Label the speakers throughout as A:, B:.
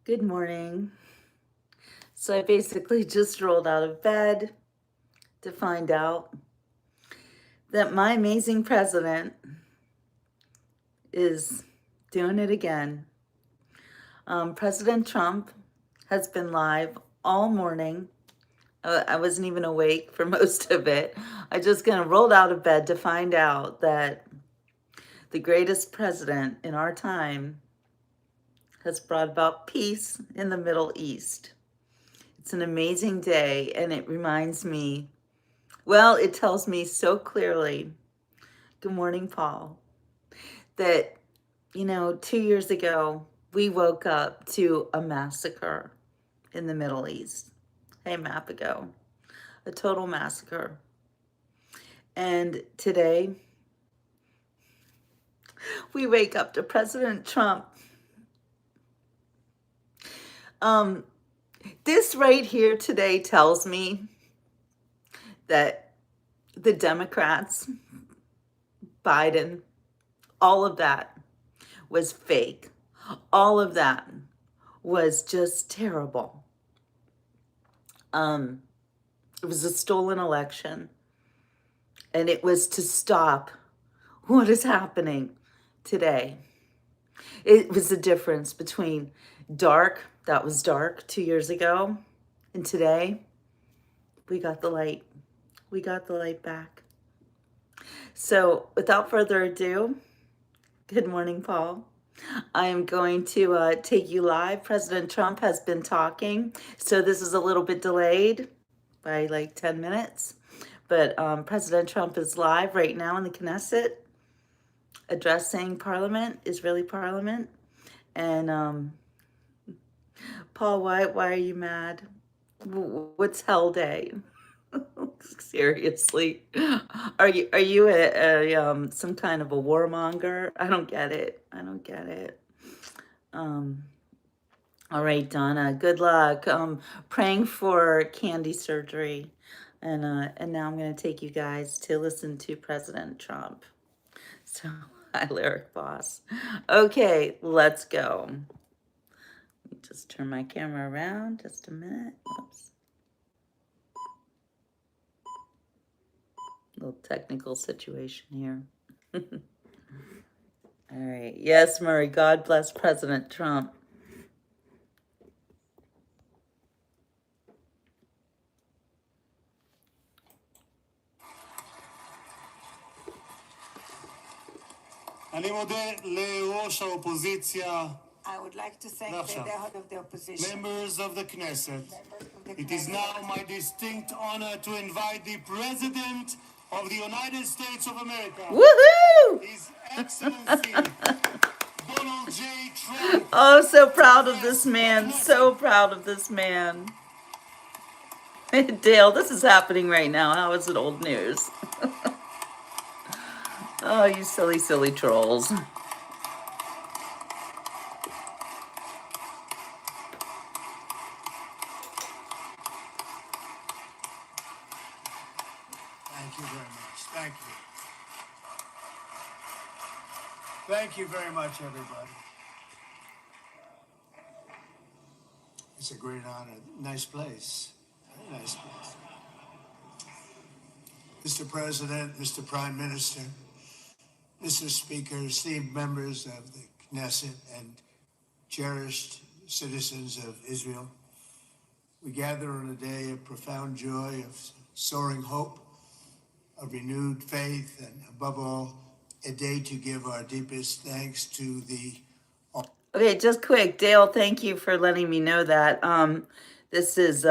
A: Good morning. So I basically just rolled out of bed to find out that my amazing president is doing it again. President Trump has been live all morning. I wasn't even awake for most of it. I just kind of rolled out of bed to find out that the greatest president in our time has brought about peace in the Middle East. It's an amazing day, and it reminds me, well, it tells me so clearly, good morning, Paul, that, 2 years ago, we woke up to a massacre in the Middle East. Hey, map ago, a total massacre. And today, we wake up to President Trump. This right here today tells me that the Democrats, Biden, all of that was fake. All of that was just terrible. It was a stolen election, and it was to stop what is happening today. It was the difference between that was dark 2 years ago, and today we got the light. We got the light back. So without further ado, good morning, Paul. I am going to take you live. President Trump has been talking, so this is a little bit delayed by like 10 minutes. But President Trump is live right now in the Knesset addressing Parliament, Israeli Parliament. And Paul, why are you mad? What's Hell Day? Seriously, are you some kind of a warmonger? I don't get it. All right, Donna. Good luck. Praying for Candy surgery, and now I'm going to take you guys to listen to President Trump. So, hi, Lyric Boss. Okay, let's go. Let me just turn my camera around just a minute. Oops. Little technical situation here. All right. Yes, Murray. God bless President Trump.
B: אני מודה לראש האופוזיציה.
C: I would like to thank the head of the opposition.
B: Members of the Knesset. It is now my distinct honor to invite the President of the United States of America.
A: Woohoo!
B: His Excellency Donald J. Trump.
A: Oh, so proud of this man. So proud of this man. Dale, this is happening right now. How is it old news? Oh, you silly, silly trolls.
B: Thank you very much. Thank you. Thank you very much, everybody. It's a great honor. Nice place. Very nice place. Mr. President, Mr. Prime Minister, Mr. Speaker, esteemed members of the Knesset and cherished citizens of Israel, we gather on a day of profound joy, of soaring hope, of renewed faith, and above all, a day to give our deepest thanks to the...
A: Okay, just quick, Dale, thank you for letting me know that. This is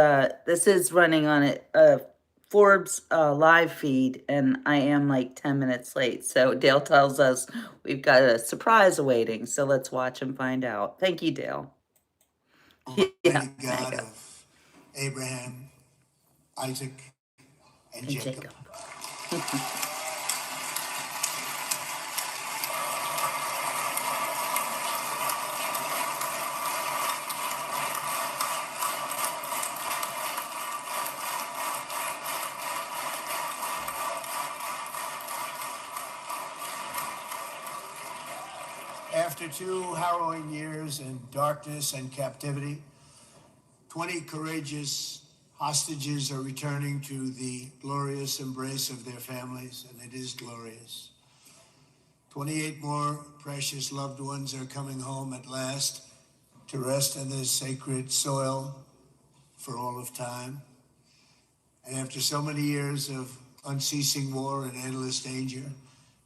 A: running on a Forbes live feed, and I am like 10 minutes late. So Dale tells us we've got a surprise awaiting. So let's watch and find out. Thank you, Dale.
B: Yeah, God of Abraham, Isaac, and Jacob. After After 2 harrowing years in darkness and captivity, 20 courageous hostages are returning to the glorious embrace of their families, and it is glorious. 28 more precious loved ones are coming home at last to rest in this sacred soil for all of time. And after so many years of unceasing war and endless danger,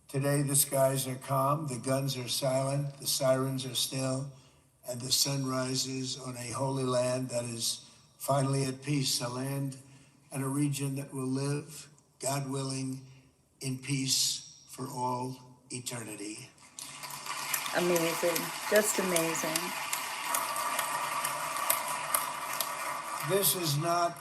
B: today the skies are calm, the guns are silent, the sirens are still, and the sun rises on a holy land that is finally at peace, a land and a region that will live, God willing, in peace for all eternity.
A: Amazing. Just amazing.
B: This is not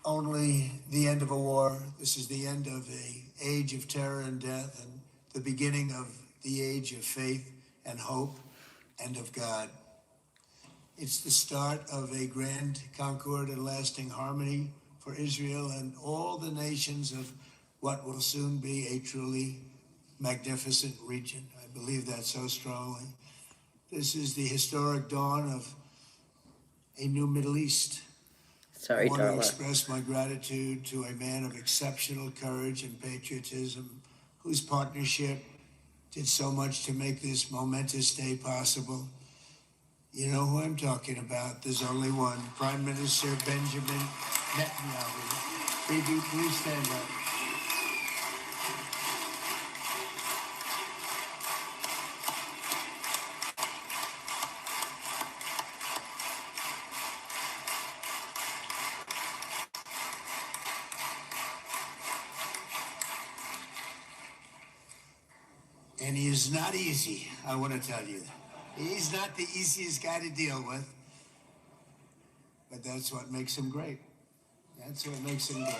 B: only the end of a war, this is the end of an age of terror and death and the beginning of the age of faith and hope and of God. It's the start of a grand concord and lasting harmony for Israel and all the nations of what will soon be a truly magnificent region. I believe that so strongly. This is the historic dawn of a new Middle East.
A: Sorry,
B: I want to
A: Darla.
B: express my gratitude to a man of exceptional courage and patriotism, whose partnership did so much to make this momentous day possible. You know who I'm talking about. There's only one. Prime Minister Benjamin Netanyahu. Baby, please stand up. And he is not easy, I want to tell you. He's not the easiest guy to deal with, but that's what makes him great. That's what makes him great.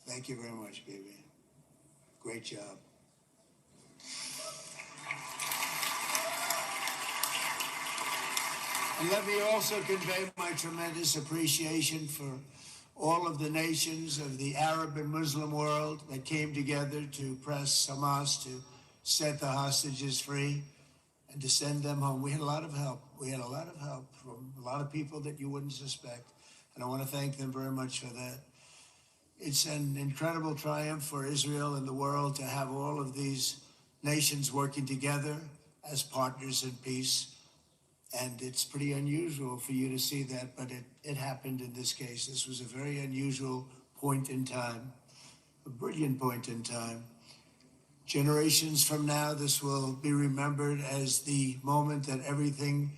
B: Thank you very much, baby. Great job. And let me also convey my tremendous appreciation for all of the nations of the Arab and Muslim world that came together to press Hamas to set the hostages free and to send them home. We had a lot of help. We had a lot of help from a lot of people that you wouldn't suspect. And I want to thank them very much for that. It's an incredible triumph for Israel and the world to have all of these nations working together as partners in peace. And it's pretty unusual for you to see that, but it happened in this case. This was a very unusual point in time, a brilliant point in time. Generations from now, this will be remembered as the moment that everything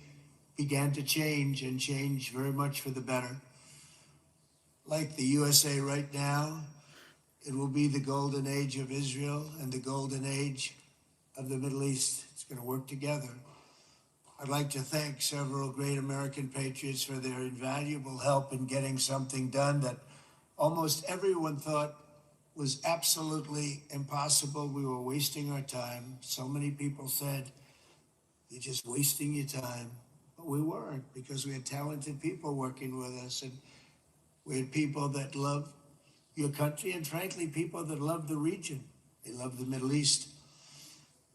B: began to change and change very much for the better. Like the USA right now, it will be the golden age of Israel and the golden age of the Middle East. It's going to work together. I'd like to thank several great American patriots for their invaluable help in getting something done that almost everyone thought was absolutely impossible. We were wasting our time. So many people said, "You're just wasting your time." But we weren't, because we had talented people working with us, and we had people that love your country, and frankly, people that love the region. They love the Middle East.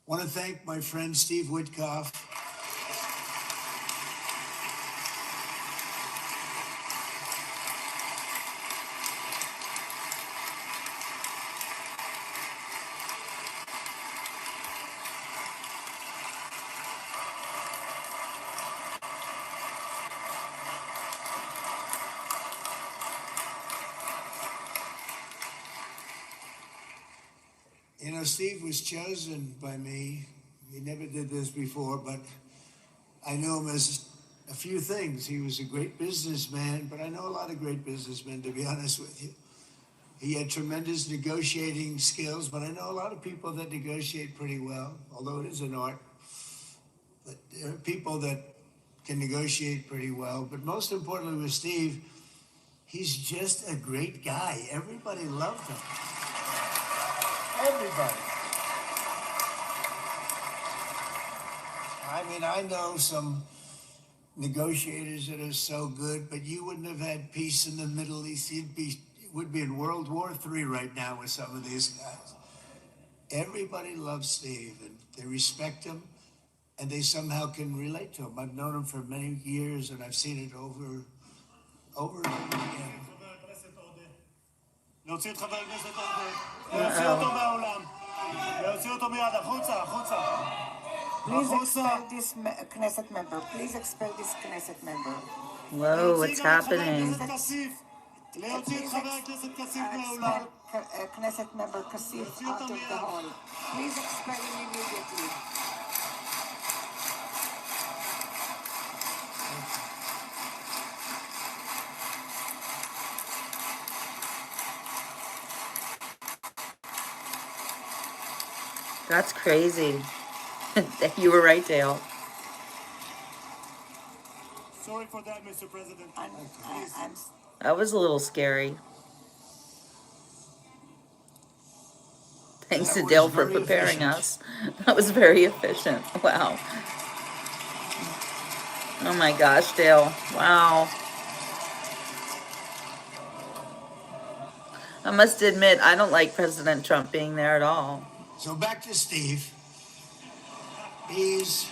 B: I want to thank my friend Steve Witkoff. You know, Steve was chosen by me. He never did this before, but I know him as a few things. He was a great businessman, but I know a lot of great businessmen, to be honest with you. He had tremendous negotiating skills, but I know a lot of people that negotiate pretty well, although it is an art. But there are people that can negotiate pretty well. But most importantly with Steve, he's just a great guy. Everybody loved him. Everybody. I mean, I know some negotiators that are so good, but you wouldn't have had peace in the Middle East. would be in World War III right now with some of these guys. Everybody loves Steve, and they respect him, and they somehow can relate to him. I've known him for many years, and I've seen it over and over again.
D: להוציא את חבר הכנסת עודה, להוציא אותו מהאולם, להוציא אותו מיד, החוצה, החוצה.
C: Please expel this Knesset member. Please expel this Knesset member.
A: Whoa, what's happening?
D: להוציא את חבר הכנסת כסיף מהאולם.
C: Expel Knesset member Kasif out of the hall. Please expel him immediately.
A: That's crazy. You were right, Dale.
D: Sorry for that, Mr. President.
C: I'm
A: That was a little scary. Thanks
B: That
A: to
B: was
A: Dale for
B: very
A: preparing
B: efficient.
A: us. That was very efficient. Wow. Oh my gosh, Dale. Wow. I must admit, I don't like President Trump being there at all.
B: So back to Steve. He's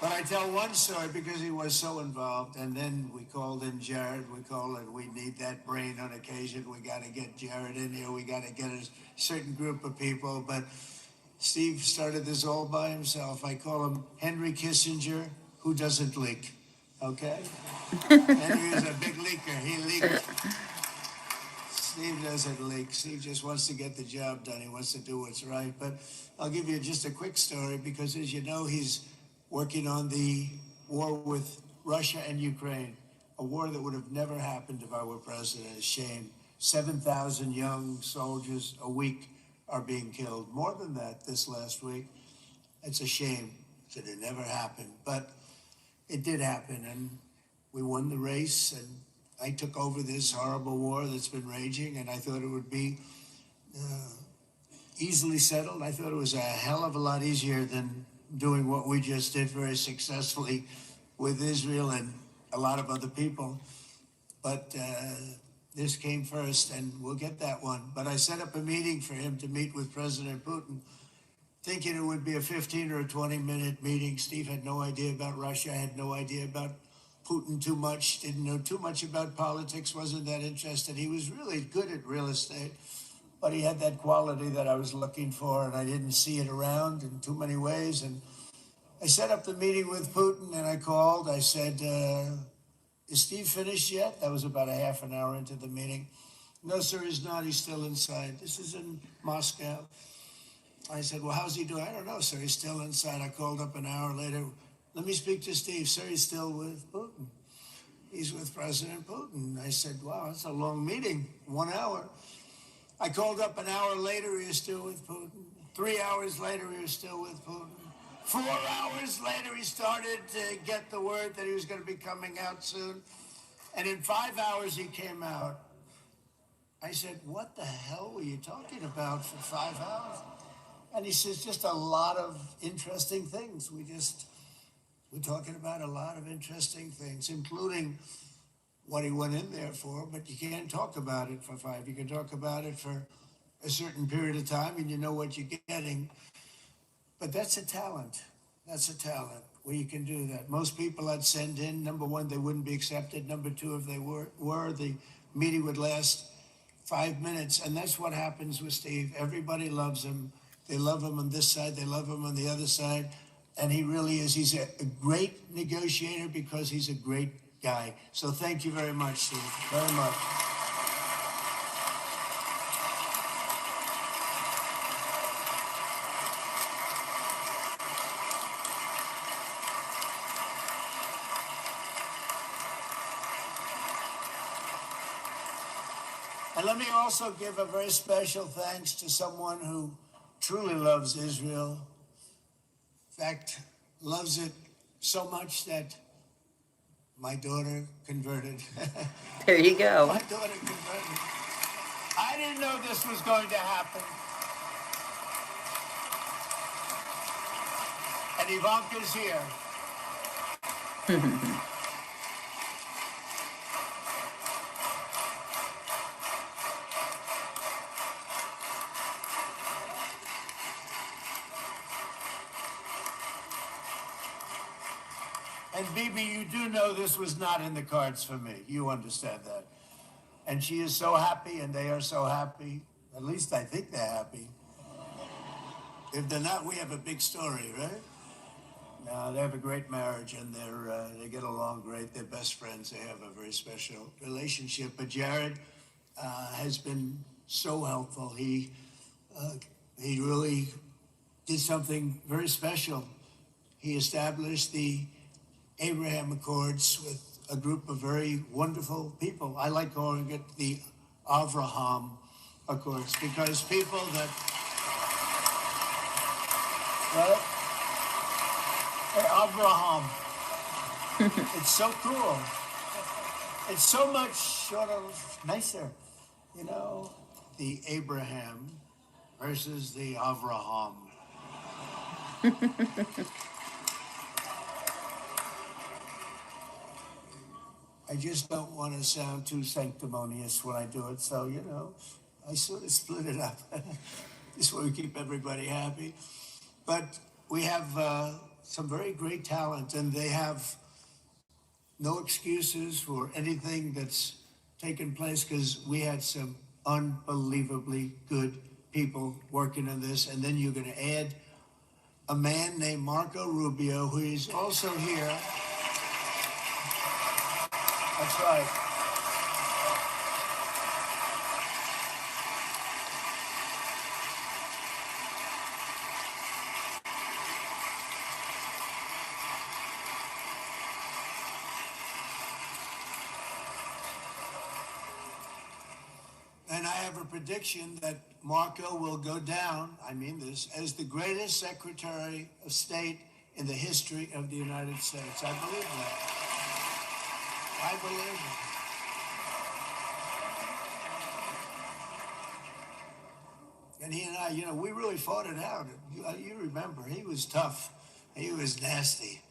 B: but I tell one story because he was so involved, and then we called in Jared. We need that brain on occasion. We got to get Jared in here. We got to get a certain group of people. But Steve started this all by himself. I call him Henry Kissinger, who doesn't leak. Okay? Henry is a big leaker. He leaked. Steve doesn't leak. Steve just wants to get the job done. He wants to do what's right. But I'll give you just a quick story because, as you know, he's working on the war with Russia and Ukraine, a war that would have never happened if I were president. A shame. 7,000 young soldiers a week are being killed. More than that this last week. It's a shame that it never happened. But it did happen, and we won the race, and I took over this horrible war that's been raging, and I thought it would be easily settled. I thought it was a hell of a lot easier than doing what we just did very successfully with Israel and a lot of other people. But this came first, and we'll get that one. But I set up a meeting for him to meet with President Putin, thinking it would be a 15 or a 20-minute meeting. Steve had no idea about Russia, had no idea about Putin too much, didn't know too much about politics, wasn't that interested. He was really good at real estate, but he had that quality that I was looking for, and I didn't see it around in too many ways. And I set up the meeting with Putin, and I called. I said, is Steve finished yet? That was about a half an hour into the meeting. No, sir, he's not. He's still inside. This is in Moscow. I said, well, how's he doing? I don't know, sir. He's still inside. I called up an hour later. Let me speak to Steve. Sir, he's still with Putin. He's with President Putin. I said, wow, that's a long meeting, 1 hour. I called up an hour later. He was still with Putin. 3 hours later, he was still with Putin. 4 hours later, he started to get the word that he was going to be coming out soon. And in 5 hours, he came out. I said, what the hell were you talking about for 5 hours? And he says, just a lot of interesting things. We're talking about a lot of interesting things, including what he went in there for, but you can't talk about it for 5. You can talk about it for a certain period of time, and you know what you're getting. But that's a talent. That's a talent where you can do that. Most people I'd send in, number one, they wouldn't be accepted. Number two, if they were, the meeting would last 5 minutes. And that's what happens with Steve. Everybody loves him. They love him on this side. They love him on the other side. And he really is. He's a great negotiator because he's a great guy. So thank you very much, Steve. Very much. And let me also give a very special thanks to someone who truly loves Israel. In fact, loves it so much that my daughter converted.
A: There you go.
B: My daughter converted. I didn't know this was going to happen. And Ivanka's here. And Bibi, you do know this was not in the cards for me. You understand that. And she is so happy, and they are so happy. At least I think they're happy. If they're not, we have a big story, right? No, they have a great marriage, and they get along great. They're best friends. They have a very special relationship. But Jared has been so helpful. He really did something very special. He established the Abraham Accords with a group of very wonderful people. I like calling it the Avraham Accords because people that, right? Hey, Avraham. It's so cool. It's so much sort of nicer, you know, the Abraham versus the Avraham. I just don't want to sound too sanctimonious when I do it, so, you know, I sort of split it up. This way we keep everybody happy. But we have some very great talent, and they have no excuses for anything that's taken place because we had some unbelievably good people working on this. And then you're going to add a man named Marco Rubio, who is also here. That's right. And I have a prediction that Marco will go down, I mean this, as the greatest Secretary of State in the history of the United States. I believe that. I believe it. And he and I, you know, we really fought it out. You remember, he was tough. He was nasty.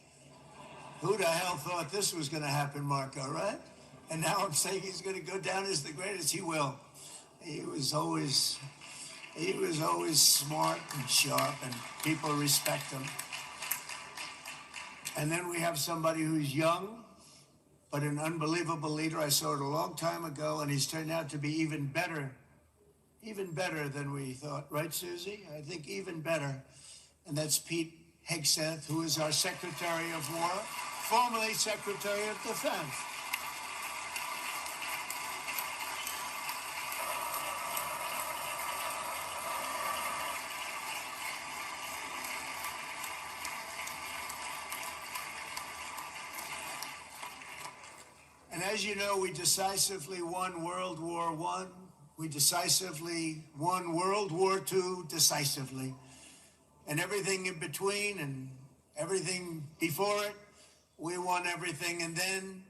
B: Who the hell thought this was going to happen, Marco, right? And now I'm saying he's going to go down as the greatest. He will. He was always smart and sharp, and people respect him. And then we have somebody who's young, but an unbelievable leader. I saw it a long time ago, and he's turned out to be even better than we thought. Right, Susie? I think even better. And that's Pete Hegseth, who is our Secretary of War, formerly Secretary of Defense. And as you know, we decisively won World War I. We decisively won World War II decisively. And everything in between and everything before it, we won everything. And then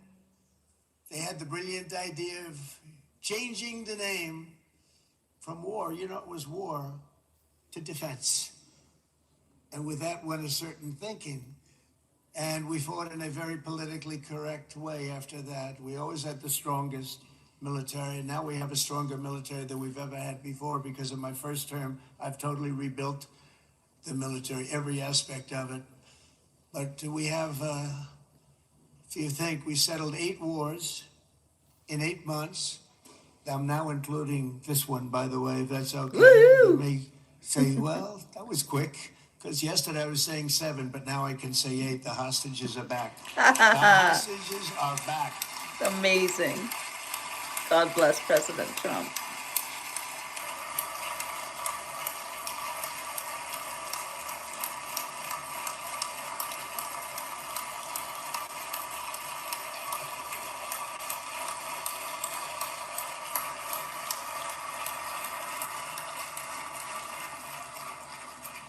B: they had the brilliant idea of changing the name from war, you know, it was war, to defense. And with that went a certain thinking. And we fought in a very politically correct way after that. We always had the strongest military. And now we have a stronger military than we've ever had before because in my first term, I've totally rebuilt the military, every aspect of it. But we have, if you think, we settled 8 wars in 8 months. I'm now including this one, by the way, if that's okay.
A: Woo!
B: Let me say, well, that was quick. Because yesterday I was saying 7, but now I can say 8. The hostages are back. The hostages are back.
A: Amazing. God bless President Trump.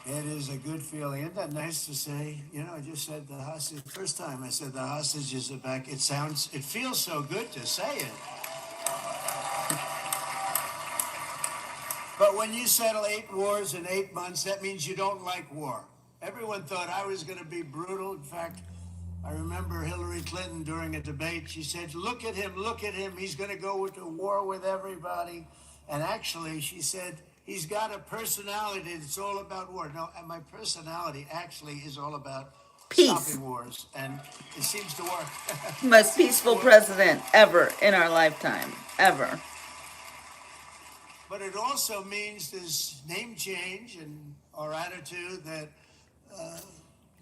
B: It is a good feeling. Isn't that nice to say? You know, I just said the hostage. First time I said the hostages are back. It feels so good to say it. But when you settle 8 wars in 8 months, that means you don't like war. Everyone thought I was going to be brutal. In fact, I remember Hillary Clinton during a debate, she said, look at him, he's going to go to war with everybody. And actually, she said, he's got a personality that's all about war. No, and my personality actually is all about
A: Peace.
B: stopping wars. And it seems to work.
A: Most peaceful president ever in our lifetime, ever.
B: But it also means this name change and our attitude that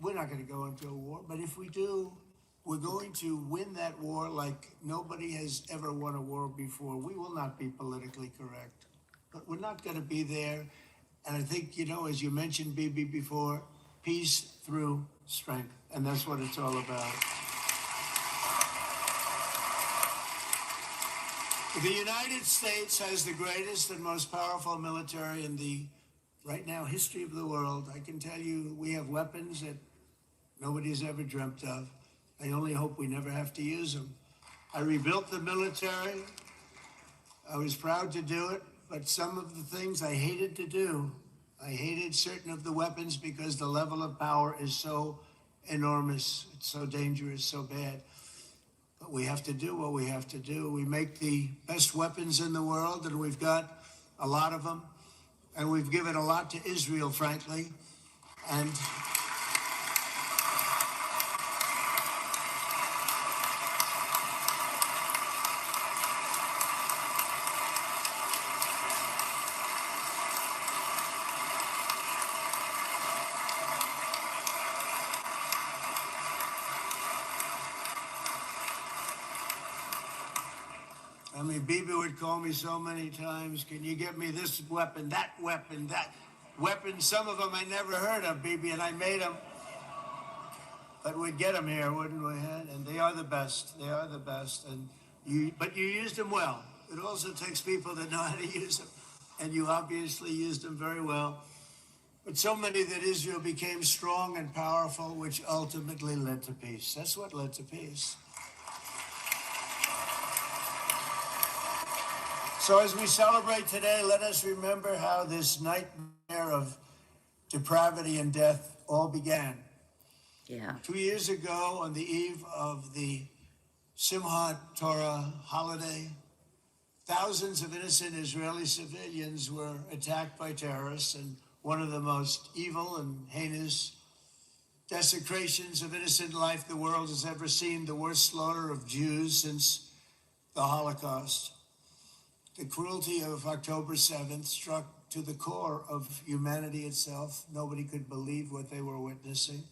B: we're not going to go into a war. But if we do, we're going to win that war like nobody has ever won a war before. We will not be politically correct, but we're not going to be there. And I think, you know, as you mentioned, Bibi, before, peace through strength. And that's what it's all about. The United States has the greatest and most powerful military in the, right now, history of the world. I can tell you we have weapons that nobody's ever dreamt of. I only hope we never have to use them. I rebuilt the military. I was proud to do it, but some of the things I hated to do, I hated certain of the weapons because the level of power is so enormous, it's so dangerous, so bad. But we have to do what we have to do. We make the best weapons in the world, and we've got a lot of them. And we've given a lot to Israel, frankly. And I mean, Bibi would call me so many times, can you get me this weapon, that weapon, that weapon? Some of them I never heard of, Bibi, and I made them. But we'd get them here, wouldn't we? And they are the best. They are the best. But you used them well. It also takes people that know how to use them. And you obviously used them very well. But so many that Israel became strong and powerful, which ultimately led to peace. That's what led to peace. So as we celebrate today, let us remember how this nightmare of depravity and death all began.
A: Yeah.
B: 2 years ago, on the eve of the Simchat Torah holiday, thousands of innocent Israeli civilians were attacked by terrorists, and one of the most evil and heinous desecrations of innocent life the world has ever seen, the worst slaughter of Jews since the Holocaust. The cruelty of October 7th struck to the core of humanity itself. Nobody could believe what they were witnessing.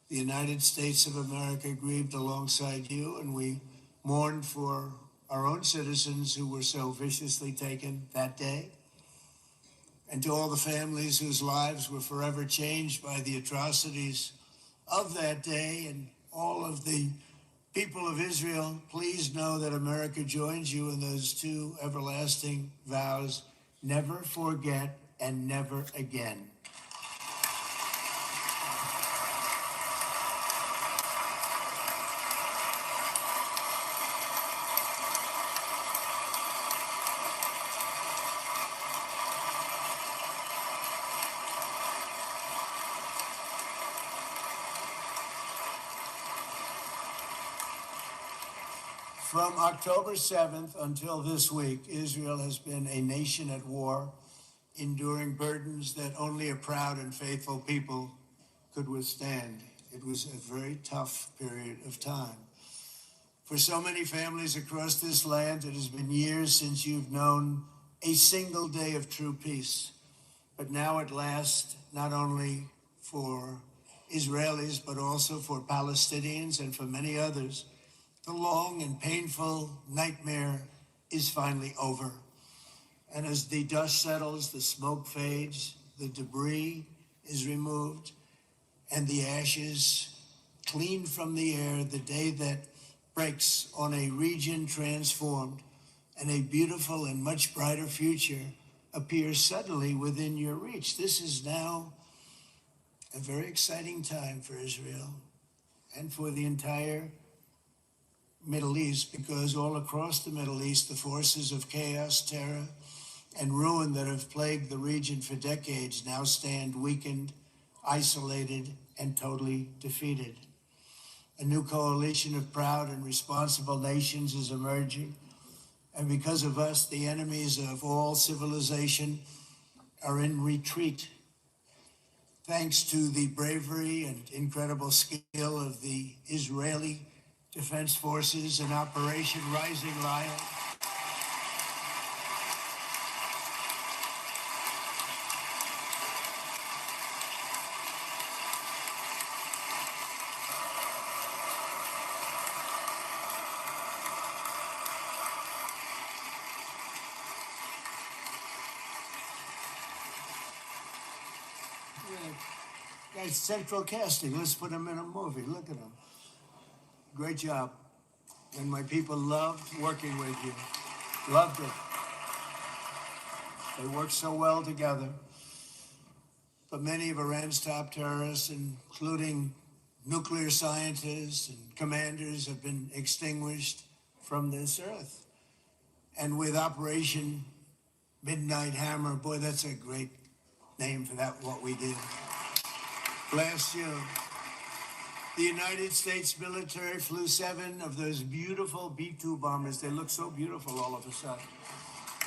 B: The United States of America grieved alongside you, and we mourned for our own citizens who were so viciously taken that day. And to all the families whose lives were forever changed by the atrocities of that day, and all of the people of Israel, please know that America joins you in those two everlasting vows: never forget and never again. From October 7th until this week, Israel has been a nation at war, enduring burdens that only a proud and faithful people could withstand. It was a very tough period of time. For so many families across this land, it has been years since you've known a single day of true peace. But now at last, not only for Israelis, but also for Palestinians and for many others, the long and painful nightmare is finally over. And as the dust settles, the smoke fades, the debris is removed, and the ashes cleaned from the air, the day that breaks on a region transformed, and a beautiful and much brighter future appears suddenly within your reach. This is now a very exciting time for Israel and for the entire Middle East, because all across the Middle East, the forces of chaos, terror, and ruin that have plagued the region for decades now stand weakened, isolated, and totally defeated. A new coalition of proud and responsible nations is emerging. And because of us, the enemies of all civilization are in retreat. Thanks to the bravery and incredible skill of the Israeli Defense Forces and Operation Rising Lion, guys, central casting. Let's put them in a movie. Look at them. Great job. And my people loved working with you. Loved it. They worked so well together. But many of Iran's top terrorists, including nuclear scientists and commanders, have been extinguished from this earth. And with Operation Midnight Hammer, boy, that's a great name for that, what we did. Last year, the United States military flew 7 of those beautiful B-2 bombers. They look so beautiful all of a sudden.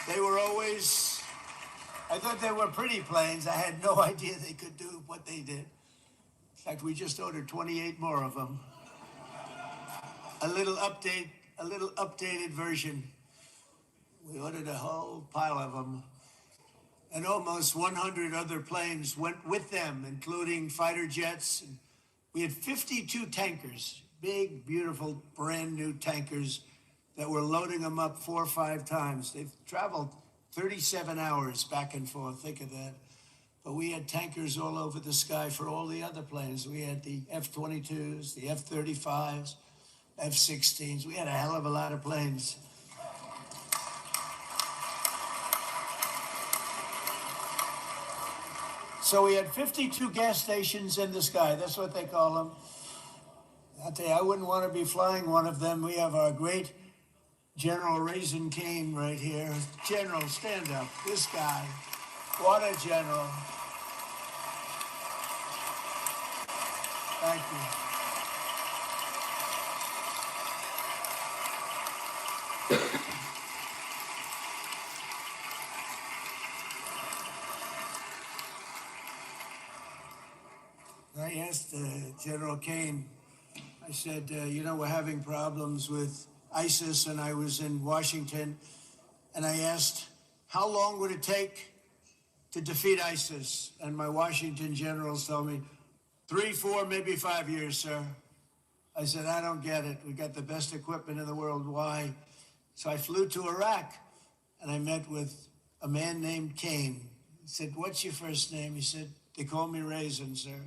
B: They were always, I thought they were pretty planes. I had no idea they could do what they did. In fact, we just ordered 28 more of them. A little updated version. We ordered a whole pile of them. And almost 100 other planes went with them, including fighter jets. We had 52 tankers, big, beautiful, brand new tankers that were loading them up 4 or 5 times. They've traveled 37 hours back and forth, think of that. But we had tankers all over the sky for all the other planes. We had the F-22s, the F-35s, F-16s. We had a hell of a lot of planes. So we had 52 gas stations in the sky. That's what they call them. I'll tell you, I wouldn't want to be flying one of them. We have our great General Raisin Cain right here. General, stand up. This guy. What a general. Thank you. I asked General Cain, I said, you know, we're having problems with ISIS, and I was in Washington, and I asked, how long would it take to defeat ISIS? And my Washington generals told me, 3, 4, maybe 5 years, sir. I said, I don't get it. We got the best equipment in the world. Why? So I flew to Iraq, and I met with a man named Cain. I said, what's your first name? He said, they call me Raisin, sir.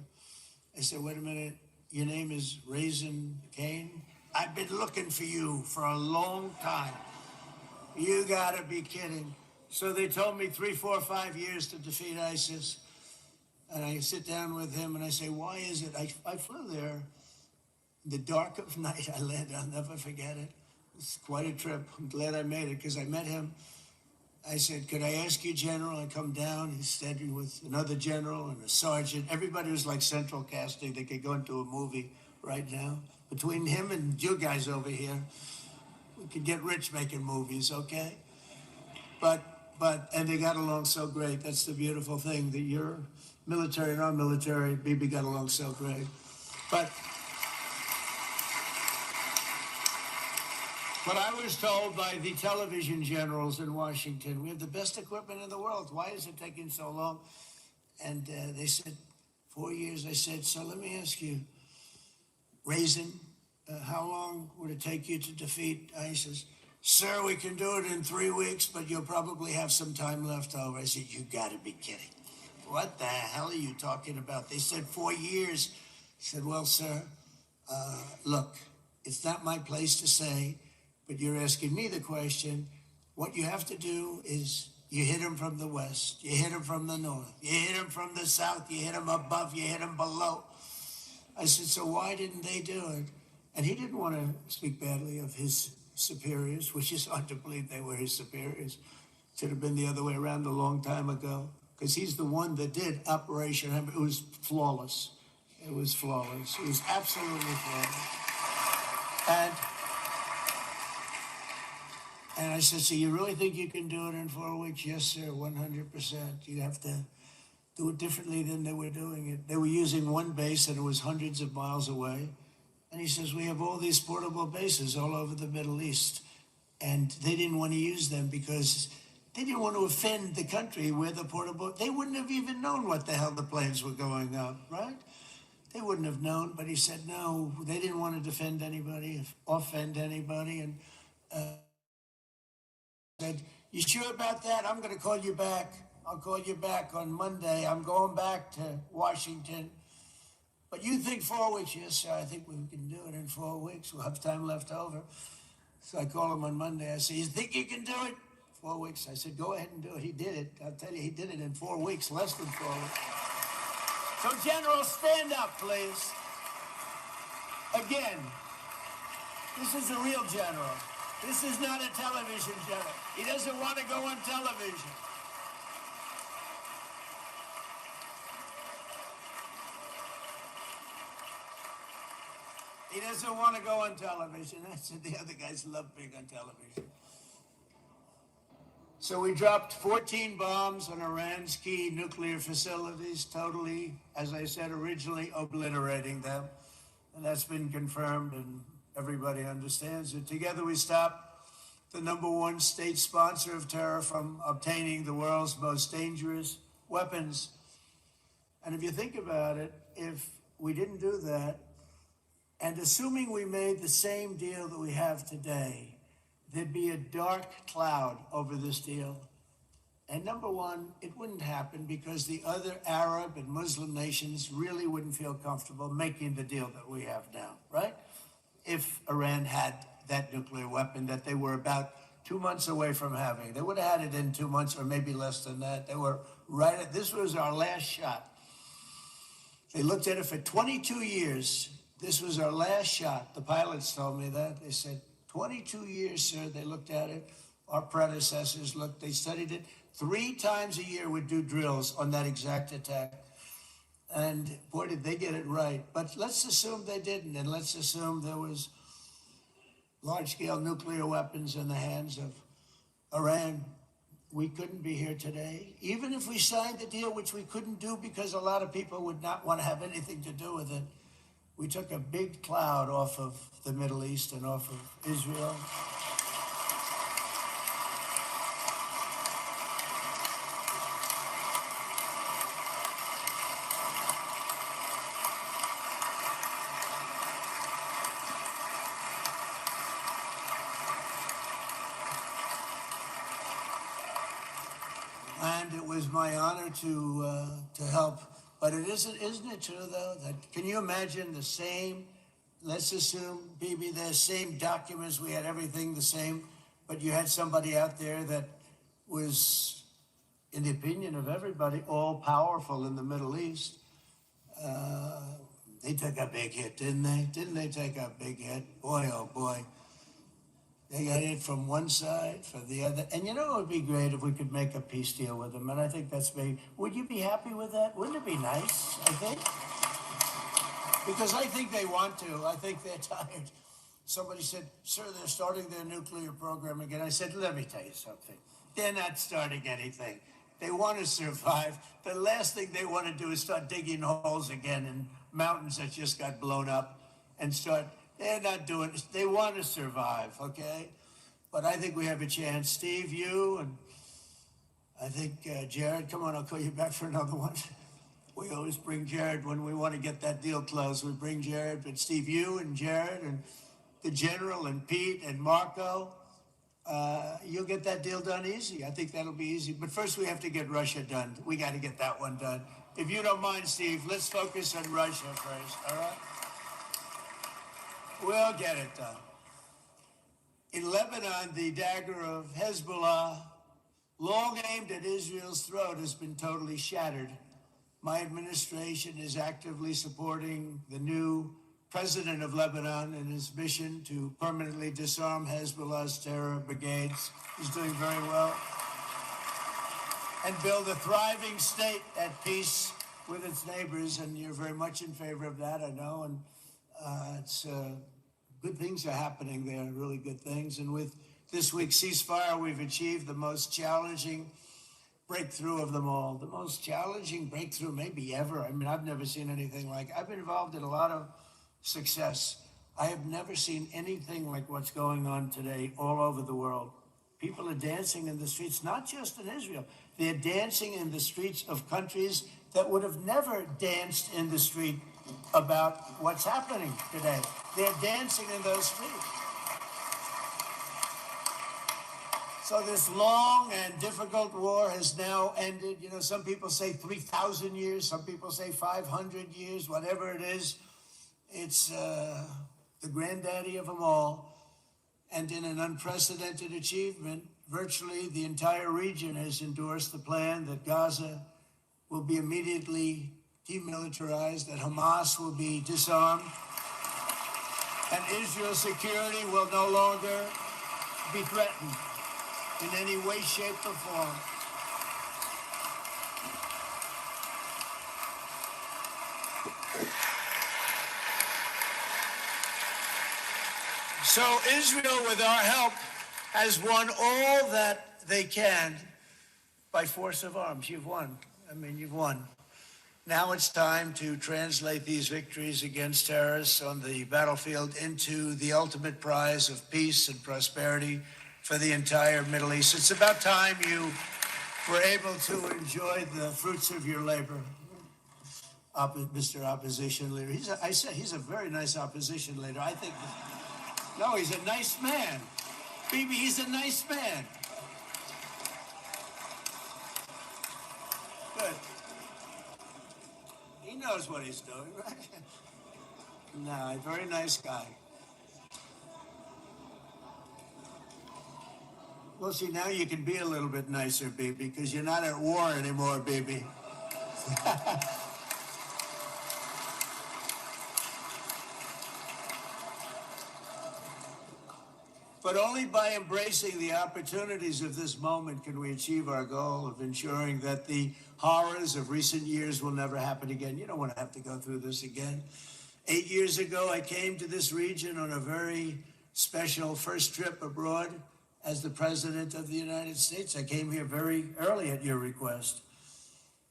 B: I said, wait a minute, your name is Raisin Cain? I've been looking for you for a long time. You gotta be kidding. So they told me 3, 4, 5 years to defeat ISIS. And I sit down with him and I say, why is it? I flew there in the dark of night. I landed, I'll never forget it. It's quite a trip. I'm glad I made it because I met him. I said, could I ask you, General? I come down, he's standing with another general and a sergeant. Everybody was like central casting. They could go into a movie right now. Between him and you guys over here, we could get rich making movies, okay? And they got along so great. That's the beautiful thing, that your military and our military, BB, got along so great. But I was told by the television generals in Washington, we have the best equipment in the world. Why is it taking so long? And they said, 4 years. I said, so let me ask you, Raisin, how long would it take you to defeat ISIS? Sir, we can do it in 3 weeks, but you'll probably have some time left over. I said, you gotta be kidding. What the hell are you talking about? They said 4 years. I said, well, sir, look, it's not my place to say, but you're asking me the question. What you have to do is you hit him from the west, you hit him from the north, you hit him from the south, you hit him above, you hit him below. I said, so why didn't they do it? And he didn't want to speak badly of his superiors, which is hard to believe they were his superiors. Should have been the other way around a long time ago, because he's the one that did Operation Hammer. It was flawless. It was flawless. It was absolutely flawless. And I said, so you really think you can do it in 4 weeks? Yes, sir, 100%. You have to do it differently than they were doing it. They were using one base and it was hundreds of miles away. And he says, we have all these portable bases all over the Middle East. And they didn't want to use them because they didn't want to offend the country where the portable, they wouldn't have even known what the hell the planes were going up, right? They wouldn't have known, but he said, no, they didn't want to defend anybody, offend anybody. And said, you sure about that? I'm going to call you back. I'll call you back on Monday. I'm going back to Washington. But you think 4 weeks? Yes, sir, I think we can do it in 4 weeks. We'll have time left over. So I call him on Monday. I say, you think you can do it? 4 weeks. I said, go ahead and do it. He did it. I'll tell you, he did it in 4 weeks, less than 4 weeks. So, General, stand up, please. Again, this is a real general. This is not a television general. He doesn't want to go on television. He doesn't want to go on television. I said the other guys love being on television. So we dropped 14 bombs on Iran's key nuclear facilities, totally, as I said, originally obliterating them. And that's been confirmed, and everybody understands it. Together we stopped the #1 state sponsor of terror from obtaining the world's most dangerous weapons. And if you think about it, if we didn't do that, and assuming we made the same deal that we have today, there'd be a dark cloud over this deal. And #1, it wouldn't happen because the other Arab and Muslim nations really wouldn't feel comfortable making the deal that we have now, right? If Iran had that nuclear weapon that they were about 2 months away from having. They would have had it in 2 months or maybe less than that. They were right at, this was our last shot. They looked at it for 22 years. This was our last shot. The pilots told me that. They said, 22 years, sir, they looked at it. Our predecessors looked, they studied it. 3 times a year we'd do drills on that exact attack. And boy, did they get it right. But let's assume they didn't, and let's assume there was large-scale nuclear weapons in the hands of Iran. We couldn't be here today. Even if we signed the deal, which we couldn't do because a lot of people would not want to have anything to do with it, we took a big cloud off of the Middle East and off of Israel. And it was my honor to help. But isn't it true, though, that can you imagine the same, let's assume, Bibi, the same documents, we had everything the same, but you had somebody out there that was, in the opinion of everybody, all-powerful in the Middle East. They took a big hit, didn't they? Didn't they take a big hit? Boy, oh boy. They got it from one side, from the other. And you know, it would be great if we could make a peace deal with them. And I think that's maybe, would you be happy with that? Wouldn't it be nice, I think? Because I think they want to. I think they're tired. Somebody said, sir, they're starting their nuclear program again. I said, let me tell you something. They're not starting anything. They want to survive. The last thing they want to do is start digging holes again in mountains that just got blown up and start. They're not doing it. They want to survive, okay? But I think we have a chance. Steve, you, and I think Jared, come on, I'll call you back for another one. We always bring Jared when we want to get that deal closed. We bring Jared, but Steve, you and Jared and the General and Pete and Marco, you'll get that deal done easy. I think that'll be easy. But first we have to get Russia done. We got to get that one done. If you don't mind, Steve, let's focus on Russia first, all right? We'll get it done. In Lebanon, the dagger of Hezbollah, long aimed at Israel's throat, has been totally shattered. My administration is actively supporting the new president of Lebanon in his mission to permanently disarm Hezbollah's terror brigades. He's doing very well. and build a thriving state at peace with its neighbors. And you're very much in favor of that, I know. And it's good things are happening there, really good things. And with this week's ceasefire, we've achieved the most challenging breakthrough of them all, the most challenging breakthrough maybe ever. I mean, I've never seen anything like it. I've been involved in a lot of success. I have never seen anything like what's going on today all over the world. People are dancing in the streets, not just in Israel. They're dancing in the streets of countries that would have never danced in the street about what's happening today. They're dancing in those streets. So this long and difficult war has now ended. You know, some people say 3,000 years, some people say 500 years, whatever it is. It's the granddaddy of them all. And in an unprecedented achievement, virtually the entire region has endorsed the plan that Gaza will be immediately demilitarized, that Hamas will be disarmed, and Israel's security will no longer be threatened in any way, shape, or form. So Israel, with our help, has won all that they can by force of arms. You've won. I mean, you've won. Now it's time to translate these victories against terrorists on the battlefield into the ultimate prize of peace and prosperity for the entire Middle East. It's about time you were able to enjoy the fruits of your labor, Mr. Opposition Leader. He's a very nice opposition leader. I think. No, he's a nice man. Bibi, he's a nice man. Good. He knows what he's doing, right? No, a very nice guy. Well, see, now you can be a little bit nicer, Bibi, because you're not at war anymore, Bibi. But only by embracing the opportunities of this moment can we achieve our goal of ensuring that the horrors of recent years will never happen again. You don't want to have to go through this again. 8 years ago, I came to this region on a very special first trip abroad as the President of the United States. I came here very early at your request.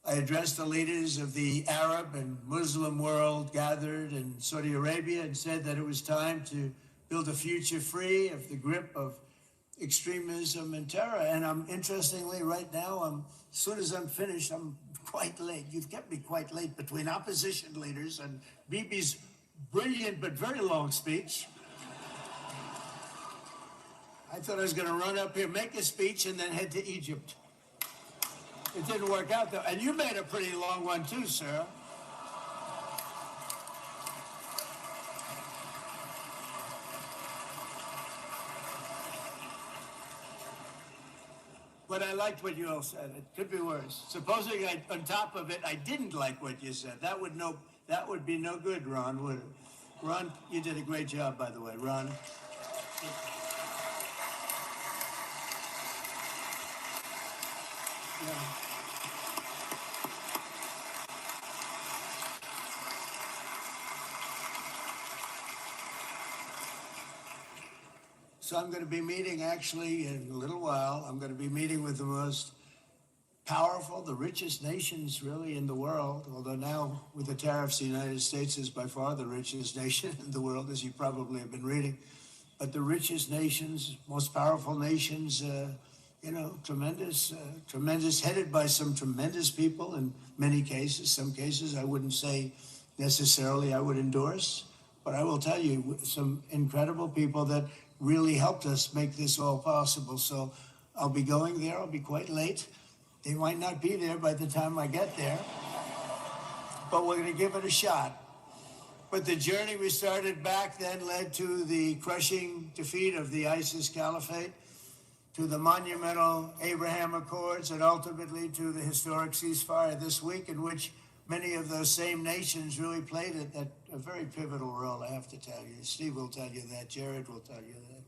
B: I addressed the leaders of the Arab and Muslim world gathered in Saudi Arabia and said that it was time to build a future free of the grip of extremism and terror. And interestingly, right now, as soon as I'm finished, I'm quite late. You've kept me quite late between opposition leaders and Bibi's brilliant but very long speech. I thought I was going to run up here, make a speech, and then head to Egypt. It didn't work out, though. And you made a pretty long one, too, sir. But I liked what you all said. It could be worse. Supposing on top of it, I didn't like what you said. That would be no good, Ron, would it? Ron, you did a great job, by the way, Ron. Yeah. So I'm going to be meeting, actually, in a little while, I'm going to be meeting with the most powerful, the richest nations, really, in the world. Although now, with the tariffs, the United States is by far the richest nation in the world, as you probably have been reading. But the richest nations, most powerful nations, tremendous, headed by some tremendous people in many cases. Some cases I wouldn't say necessarily I would endorse, but I will tell you some incredible people that really helped us make this all possible. So I'll be going there. I'll be quite late. They might not be there by the time I get there, but we're going to give it a shot. But the journey we started back then led to the crushing defeat of the ISIS caliphate, to the monumental Abraham Accords, and ultimately to the historic ceasefire this week, in which many of those same nations really played a very pivotal role, I have to tell you. Steve will tell you that. Jared will tell you that.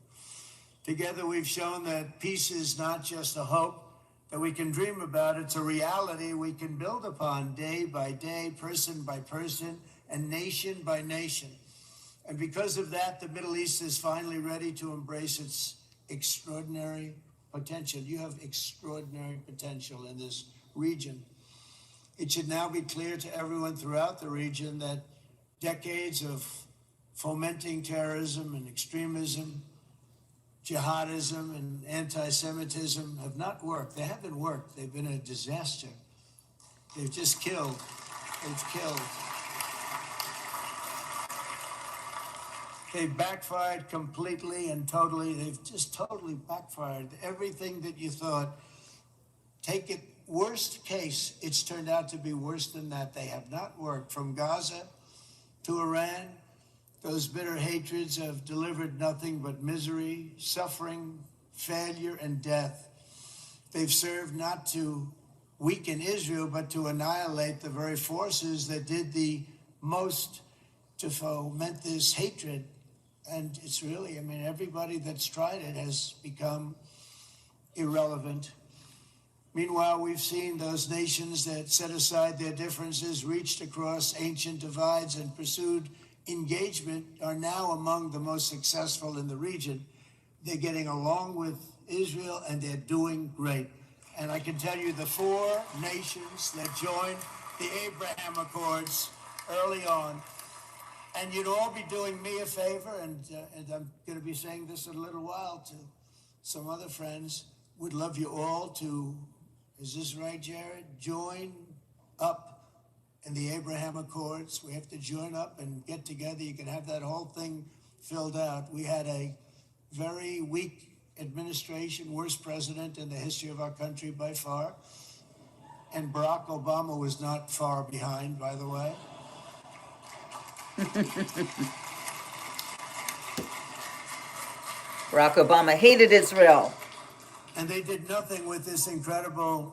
B: Together, we've shown that peace is not just a hope, that we can dream about. It's a reality we can build upon day by day, person by person, and nation by nation. And because of that, the Middle East is finally ready to embrace its extraordinary potential. You have extraordinary potential in this region. It should now be clear to everyone throughout the region that decades of fomenting terrorism and extremism, jihadism and anti-Semitism have not worked. They haven't worked. They've been a disaster. They've just killed. They've killed. They've backfired completely and totally. They've just totally backfired. Everything that you thought, take it, worst case, it's turned out to be worse than that. They have not worked. From Gaza to Iran, those bitter hatreds have delivered nothing but misery, suffering, failure, and death. They've served not to weaken Israel, but to annihilate the very forces that did the most to foment this hatred. And it's really, I mean, everybody that's tried it has become irrelevant. Meanwhile, we've seen those nations that set aside their differences, reached across ancient divides, and pursued engagement are now among the most successful in the region. They're getting along with Israel, and they're doing great. And I can tell you the 4 nations that joined the Abraham Accords early on, and you'd all be doing me a favor, and I'm going to be saying this in a little while to some other friends, would love you all to, is this right, Jared? Join up in the Abraham Accords. We have to join up and get together. You can have that whole thing filled out. We had a very weak administration, worst president in the history of our country by far. And Barack Obama was not far behind, by the way.
A: Barack Obama hated Israel.
B: And they did nothing with this incredible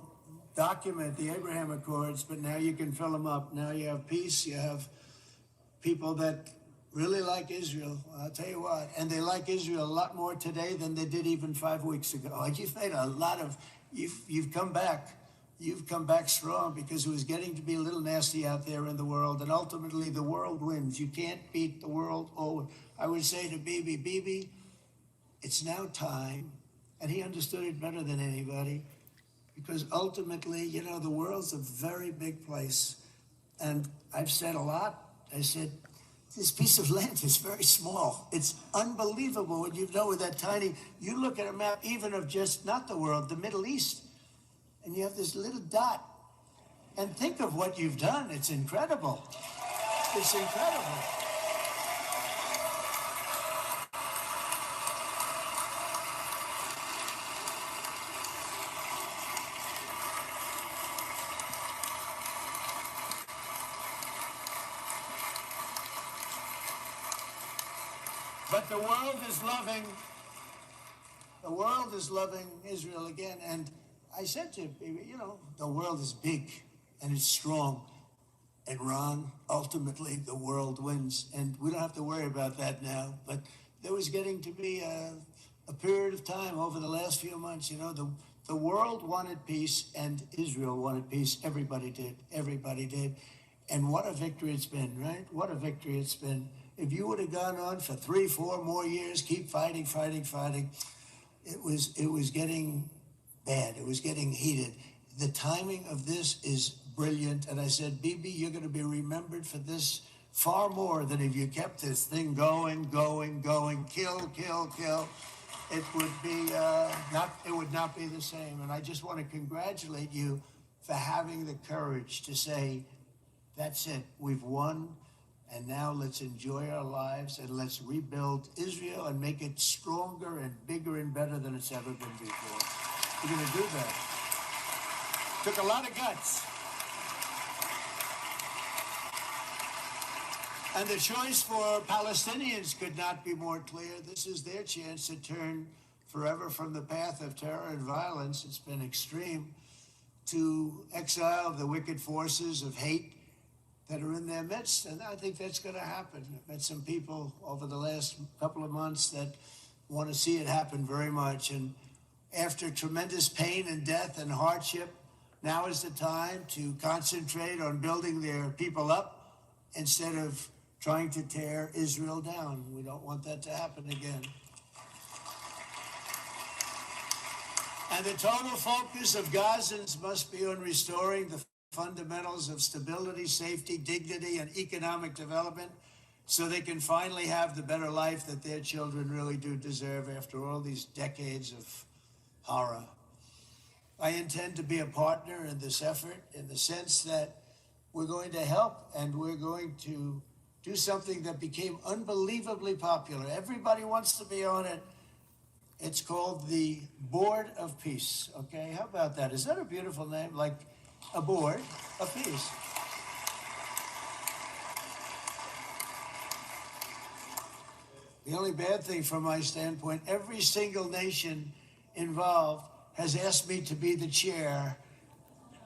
B: document, the Abraham Accords, but now you can fill them up. Now you have peace, you have people that really like Israel. I'll tell you what, and they like Israel a lot more today than they did even 5 weeks ago. You've made a lot of, you've come back. You've come back strong, because it was getting to be a little nasty out there in the world, and ultimately the world wins. You can't beat the world. Oh, I would say to Bibi, it's now time, and he understood it better than anybody, because ultimately, you know, the world's a very big place. And I've said a lot. I said, this piece of land is very small. It's unbelievable when you know with that tiny, you look at a map even of just not the world, the Middle East, and you have this little dot. And think of what you've done. It's incredible. It's incredible. But the world is loving Israel again. And I said to him, you know, the world is big and it's strong. And Ron, ultimately, the world wins. And we don't have to worry about that now. But there was getting to be a period of time over the last few months, you know, the world wanted peace and Israel wanted peace. Everybody did. Everybody did. And what a victory it's been, right? What a victory it's been. If you would have gone on for 3-4 more years, keep fighting, it was getting bad. It was getting heated. The timing of this is brilliant. And I said, Bibi, you're going to be remembered for this far more than if you kept this thing going, kill. It would be it would not be the same. And I just want to congratulate you for having the courage to say, that's it, we've won. And now let's enjoy our lives and let's rebuild Israel and make it stronger and bigger and better than it's ever been before. We're going to do that. Took a lot of guts. And the choice for Palestinians could not be more clear. This is their chance to turn forever from the path of terror and violence. It's been extreme, to exile the wicked forces of hate that are in their midst, and I think that's going to happen. I've met some people over the last couple of months that want to see it happen very much, and After tremendous pain and death and hardship, now is the time to concentrate on building their people up instead of trying to tear Israel down. We don't want that to happen again. And the total focus of Gazans must be on restoring the fundamentals of stability, safety, dignity, and economic development so they can finally have the better life that their children really do deserve after all these decades of horror. I intend to be a partner in this effort in the sense that we're going to help and we're going to do something that became unbelievably popular. Everybody wants to be on it. It's called the Board of Peace. Okay, how about that? Is that a beautiful name? Like a board of peace. The only bad thing from my standpoint, every single nation involved has asked me to be the chair.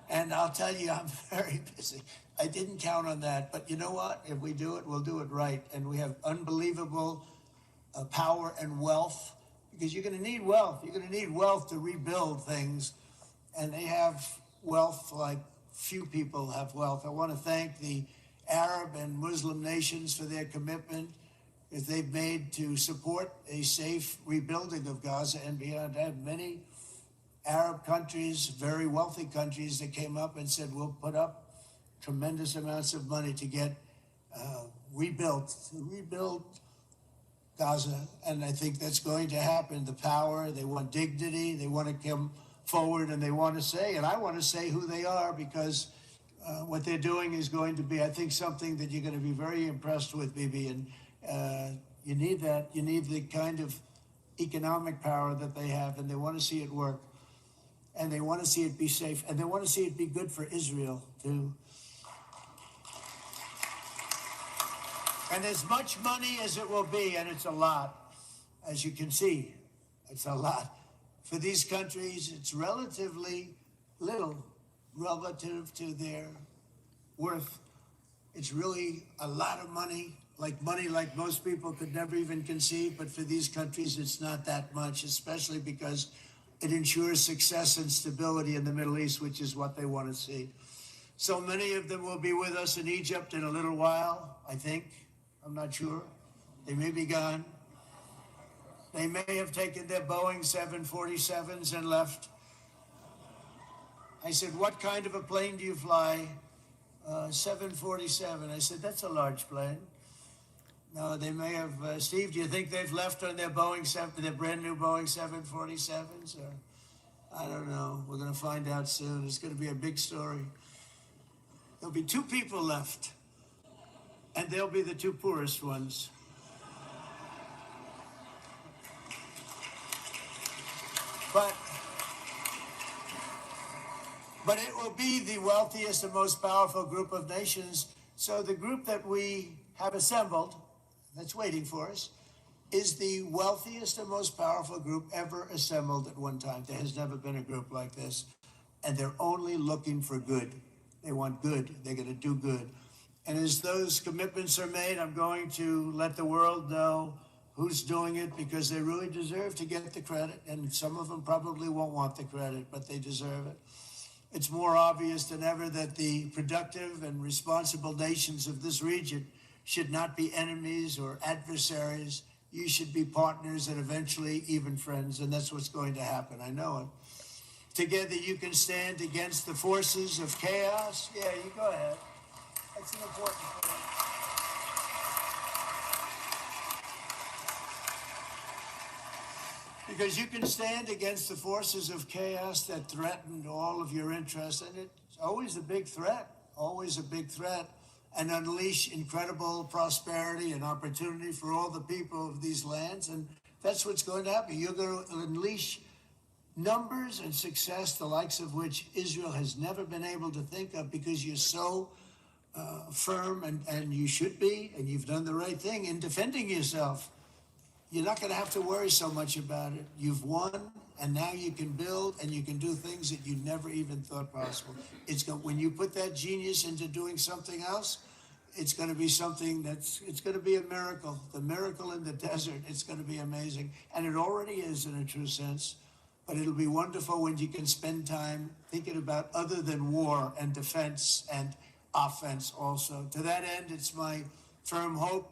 B: And I'll tell you, I'm very busy. I didn't count on that. But you know what? If we do it, we'll do it right. And we have unbelievable power and wealth, because you're going to need wealth. You're going to need wealth to rebuild things. And they have wealth like few people have wealth. I want to thank the Arab and Muslim nations for their commitment that they've made to support a safe rebuilding of Gaza and beyond. I have many Arab countries, very wealthy countries, that came up and said, we'll put up tremendous amounts of money to get rebuild Gaza. And I think that's going to happen. The power, they want dignity, they want to come forward, and they want to say, and I want to say who they are, because what they're doing is going to be, I think, something that you're going to be very impressed with, Bibi. And you need that. You need the kind of economic power that they have, and they want to see it work. And they want to see it be safe, and they want to see it be good for Israel, too. And as much money as it will be, and it's a lot, as you can see, it's a lot. For these countries, it's relatively little relative to their worth. It's really a lot of money like most people could never even conceive, but for these countries, it's not that much, especially because it ensures success and stability in the Middle East, which is what they want to see. So many of them will be with us in Egypt in a little while, I think. I'm not sure. They may be gone. They may have taken their Boeing 747s and left. I said, what kind of a plane do you fly? 747. I said, that's a large plane. No, they may have. Steve, do you think they've left on their their brand new Boeing 747s? Or I don't know. We're going to find out soon. It's going to be a big story. There'll be 2 people left, and they'll be the 2 poorest ones. But it will be the wealthiest and most powerful group of nations. So the group that we have assembled, that's waiting for us, is the wealthiest and most powerful group ever assembled at one time. There has never been a group like this. And they're only looking for good. They want good. They're going to do good. And as those commitments are made, I'm going to let the world know who's doing it, because they really deserve to get the credit. And some of them probably won't want the credit, but they deserve it. It's more obvious than ever that the productive and responsible nations of this region should not be enemies or adversaries. You should be partners and eventually even friends, and that's what's going to happen. I know it. Together you can stand against the forces of chaos. Yeah, you go ahead. That's an important point. Because you can stand against the forces of chaos that threaten all of your interests, and it's always a big threat, and unleash incredible prosperity and opportunity for all the people of these lands. And that's what's going to happen. You're going to unleash numbers and success, the likes of which Israel has never been able to think of, because you're so firm, and you should be, and you've done the right thing in defending yourself. You're not going to have to worry so much about it. You've won, and now you can build, and you can do things that you never even thought possible. When you put that genius into doing something else, it's going to be something it's going to be a miracle. The miracle in the desert, it's going to be amazing. And it already is in a true sense. but it'll be wonderful when you can spend time thinking about other than war and defense and offense also. To that end, it's my firm hope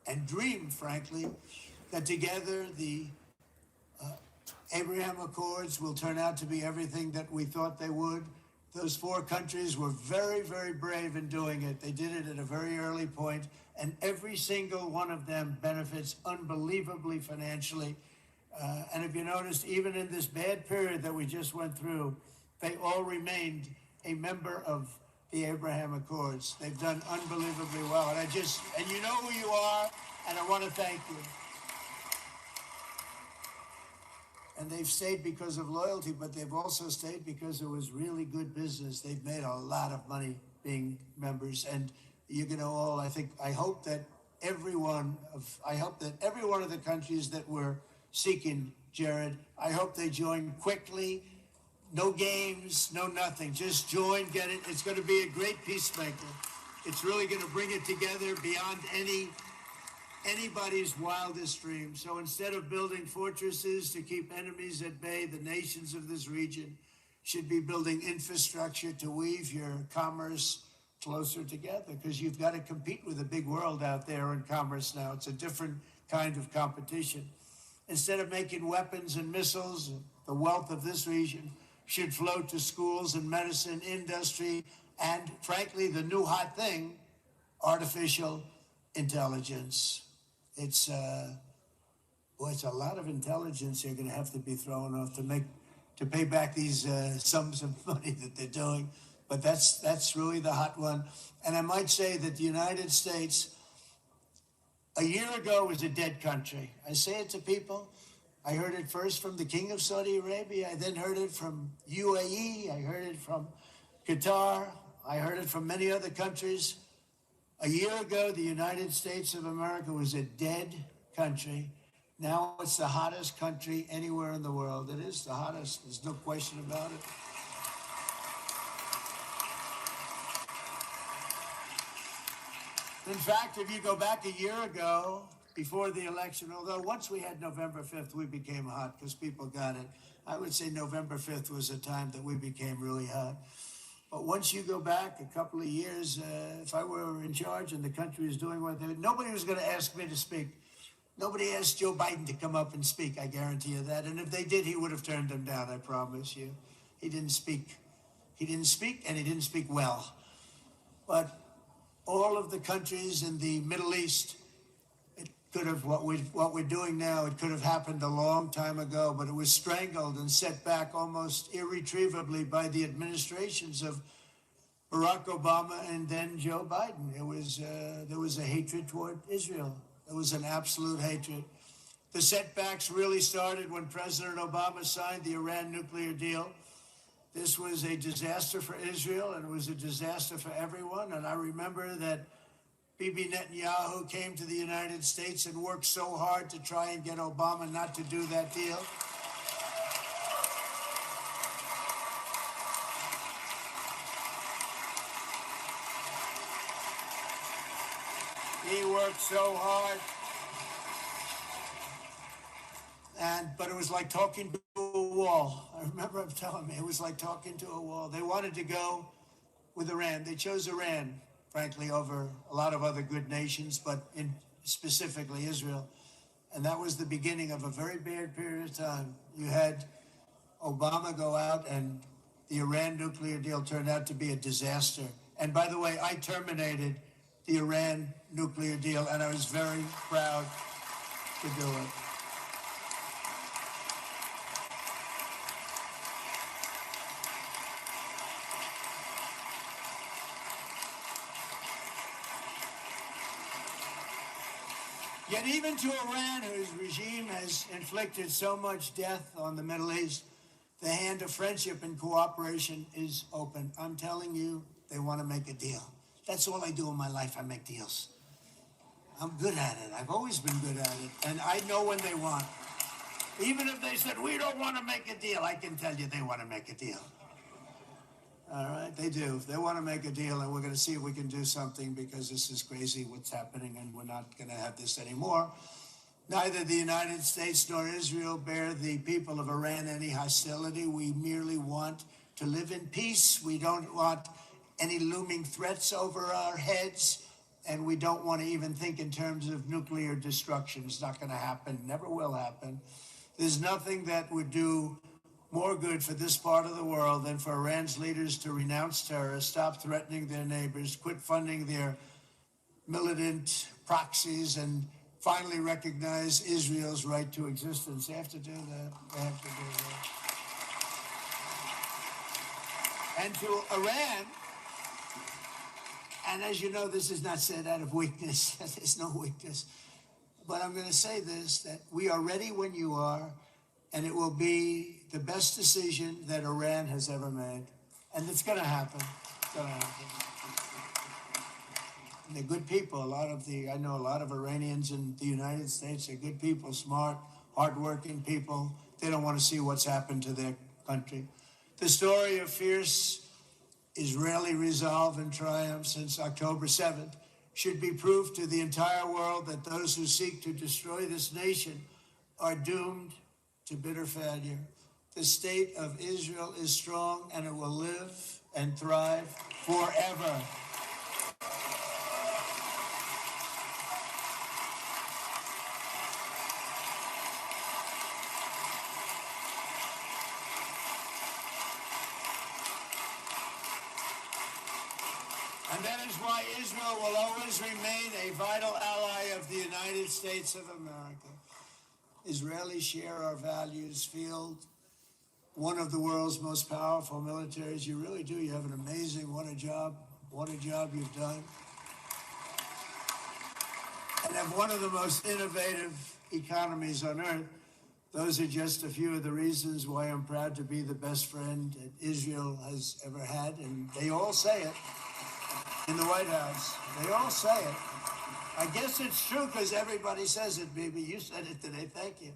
B: and dream, frankly, that together the Abraham Accords will turn out to be everything that we thought they would. Those four countries were very, very brave in doing it. They did it at a very early point, and every single one of them benefits unbelievably financially. And if you noticed, even in this bad period that we just went through, they all remained a member of the Abraham Accords. They've done unbelievably well. And you know who you are, and I want to thank you. And they've stayed because of loyalty, but they've also stayed because it was really good business. They've made a lot of money being members. And you're going to all, I hope that every one of the countries that were seeking, Jared, I hope they join quickly. No games, no nothing. Just join, get it. It's going to be a great peacemaker. It's really going to bring it together beyond anybody's wildest dream. So instead of building fortresses to keep enemies at bay, the nations of this region should be building infrastructure to weave your commerce closer together, because you've got to compete with the big world out there in commerce now. It's a different kind of competition. Instead of making weapons and missiles, the wealth of this region should flow to schools and medicine, industry, and frankly, the new hot thing, artificial intelligence. It's a lot of intelligence you're going to have to be thrown off to pay back these sums of money that they're doing. But that's really the hot one. And I might say that the United States, a year ago, was a dead country. I say it to people. I heard it first from the King of Saudi Arabia. I then heard it from UAE. I heard it from Qatar. I heard it from many other countries. A year ago, the United States of America was a dead country. Now it's the hottest country anywhere in the world. It is the hottest. There's no question about it. In fact, if you go back a year ago, before the election, although once we had November 5th, we became hot because people got it. I would say November 5th was a time that we became really hot. But once you go back a couple of years, if I were in charge and the country was doing what they did, nobody was going to ask me to speak. Nobody asked Joe Biden to come up and speak, I guarantee you that. And if they did, he would have turned them down, I promise you. He didn't speak. He didn't speak, and he didn't speak well. But all of the countries in the Middle East, it could have, what we're doing now, it could have happened a long time ago, but it was strangled and set back almost irretrievably by the administrations of Barack Obama and then Joe Biden. There was a hatred toward Israel. There was an absolute hatred. The setbacks really started when President Obama signed the Iran nuclear deal. This was a disaster for Israel, and it was a disaster for everyone. And I remember that Bibi Netanyahu came to the United States and worked so hard to try and get Obama not to do that deal. He worked so hard. But it was like talking to a wall. I remember him telling me it was like talking to a wall. They wanted to go with Iran. They chose Iran, frankly, over a lot of other good nations, but specifically Israel. And that was the beginning of a very bad period of time. You had Obama go out, and the Iran nuclear deal turned out to be a disaster. And by the way, I terminated the Iran nuclear deal, and I was very proud to do it. Yet even to Iran, whose regime has inflicted so much death on the Middle East, the hand of friendship and cooperation is open. I'm telling you, they want to make a deal. That's all I do in my life. I make deals. I'm good at it. I've always been good at it. And I know when they want. Even if they said, we don't want to make a deal, I can tell you they want to make a deal. All right, they do. They want to make a deal, and we're going to see if we can do something, because this is crazy what's happening, and we're not going to have this anymore. Neither the United States nor Israel bear the people of Iran any hostility. We merely want to live in peace. We don't want any looming threats over our heads, and we don't want to even think in terms of nuclear destruction. It's not going to happen, never will happen. There's nothing that would do more good for this part of the world than for Iran's leaders to renounce terror, stop threatening their neighbors, quit funding their militant proxies, and finally recognize Israel's right to existence. They have to do that. They have to do that. And to Iran, and as you know, this is not said out of weakness. There's no weakness. But I'm going to say this, that we are ready when you are, and it will be the best decision that Iran has ever made. And it's going to happen. It's going to happen. And they're good people. I know a lot of Iranians in the United States. They're good people, smart, hardworking people. They don't want to see what's happened to their country. The story of fierce Israeli resolve and triumph since October 7th should be proof to the entire world that those who seek to destroy this nation are doomed to bitter failure. The state of Israel is strong, and it will live and thrive forever. And that is why Israel will always remain a vital ally of the United States of America. Israelis share our values, field one of the world's most powerful militaries. You really do. You have an amazing, what a job you've done. And have one of the most innovative economies on earth. Those are just a few of the reasons why I'm proud to be the best friend that Israel has ever had. And they all say it in the White House. They all say it. I guess it's true because everybody says it, Bibi. You said it today. Thank you.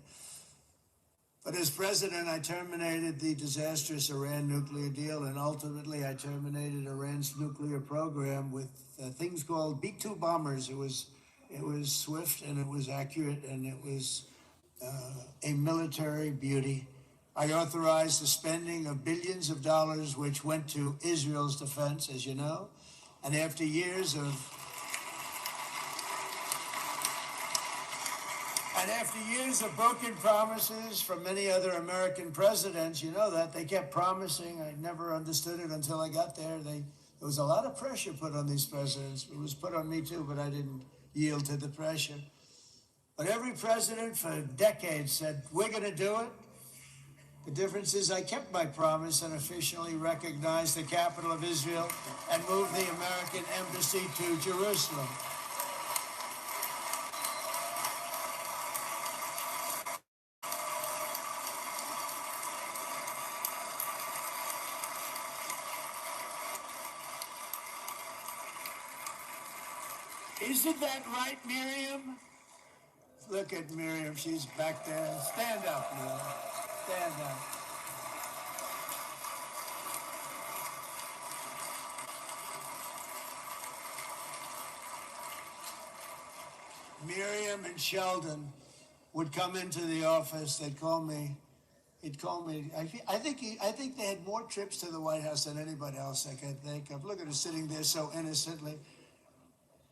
B: But as president, I terminated the disastrous Iran nuclear deal, and ultimately I terminated Iran's nuclear program with things called B-2 bombers. It was swift, and it was accurate, and it was a military beauty. I authorized the spending of billions of dollars, which went to Israel's defense, as you know. And after years of broken promises from many other American presidents, you know that, they kept promising. I never understood it until I got there. There was a lot of pressure put on these presidents. It was put on me too, but I didn't yield to the pressure. But every president for decades said, we're going to do it. The difference is I kept my promise and officially recognized the capital of Israel and moved the American embassy to Jerusalem. Isn't that right, Miriam? Look at Miriam. She's back there. Stand up, Miriam. Stand up. Miriam and Sheldon would come into the office. They'd call me. He'd call me. I think they had more trips to the White House than anybody else I can think of. Look at her sitting there so innocently.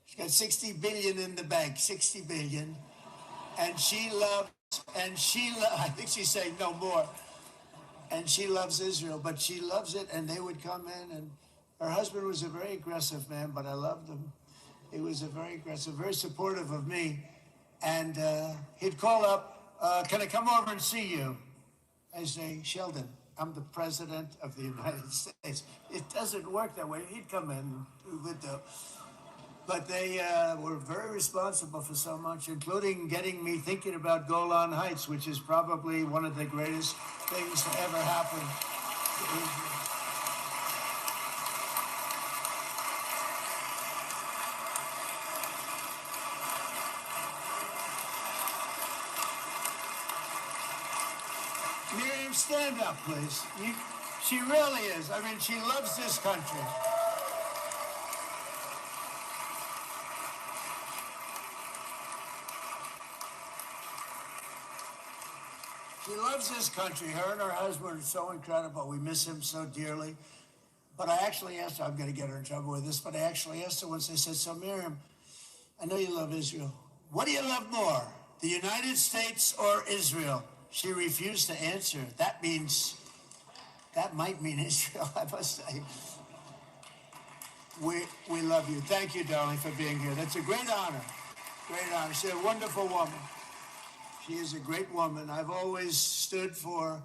B: She's got $60 billion in the bank, $60 billion. And I think she's saying no more. And she loves Israel, but she loves it, and they would come in, and her husband was a very aggressive man, but I loved him. He was a very aggressive, very supportive of me. And he'd call up, can I come over and see you? I say, Sheldon, I'm the president of the United States. It doesn't work that way. He'd come in, we would do. But they were very responsible for so much, including getting me thinking about Golan Heights, which is probably one of the greatest things to ever happen to Israel. Miriam, stand up, please. She really is. I mean, she loves this country. loves this country. Her and her husband are so incredible. We miss him so dearly. But I actually asked her, I'm going to get her in trouble with this, but I actually asked her once, I said, so Miriam, I know you love Israel. What do you love more, the United States or Israel? She refused to answer. That might mean Israel, I must say. We love you. Thank you, darling, for being here. That's a great honor. Great honor. She's a wonderful woman. She is a great woman. I've always stood for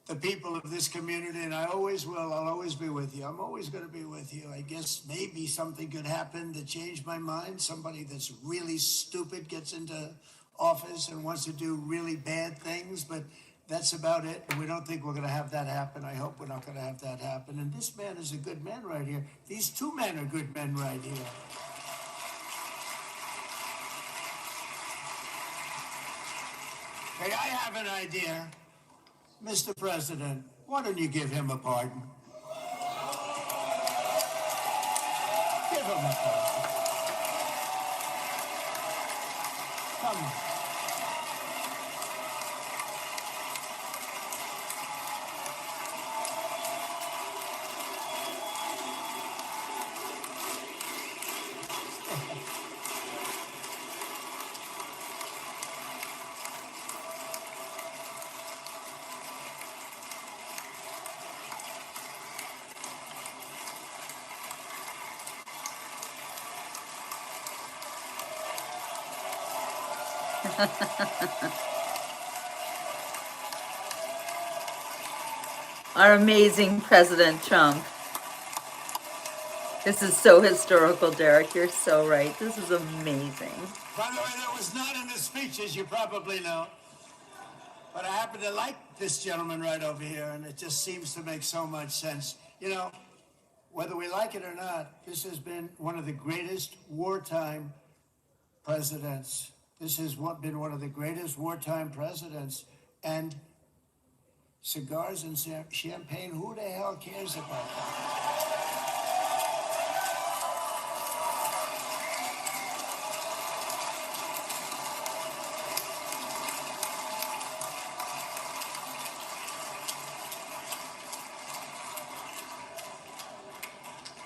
B: the people of this community, and I always will. I'll always be with you. I'm always going to be with you. I guess maybe something could happen to change my mind. Somebody that's really stupid gets into office and wants to do really bad things, but that's about it. And we don't think we're going to have that happen. I hope we're not going to have that happen. And this man is a good man right here. These two men are good men right here. Hey, I have an idea. Mr. President, why don't you give him a pardon? Give him a pardon. Come on.
A: Our amazing President Trump. This is so historical, Derek. You're so right. This is amazing.
B: By the way, that was not in the speech, as you probably know. But I happen to like this gentleman right over here, and it just seems to make so much sense. You know, whether we like it or not, this has been one of the greatest wartime presidents. This has been one of the greatest wartime presidents. And cigars and champagne, who the hell cares about that?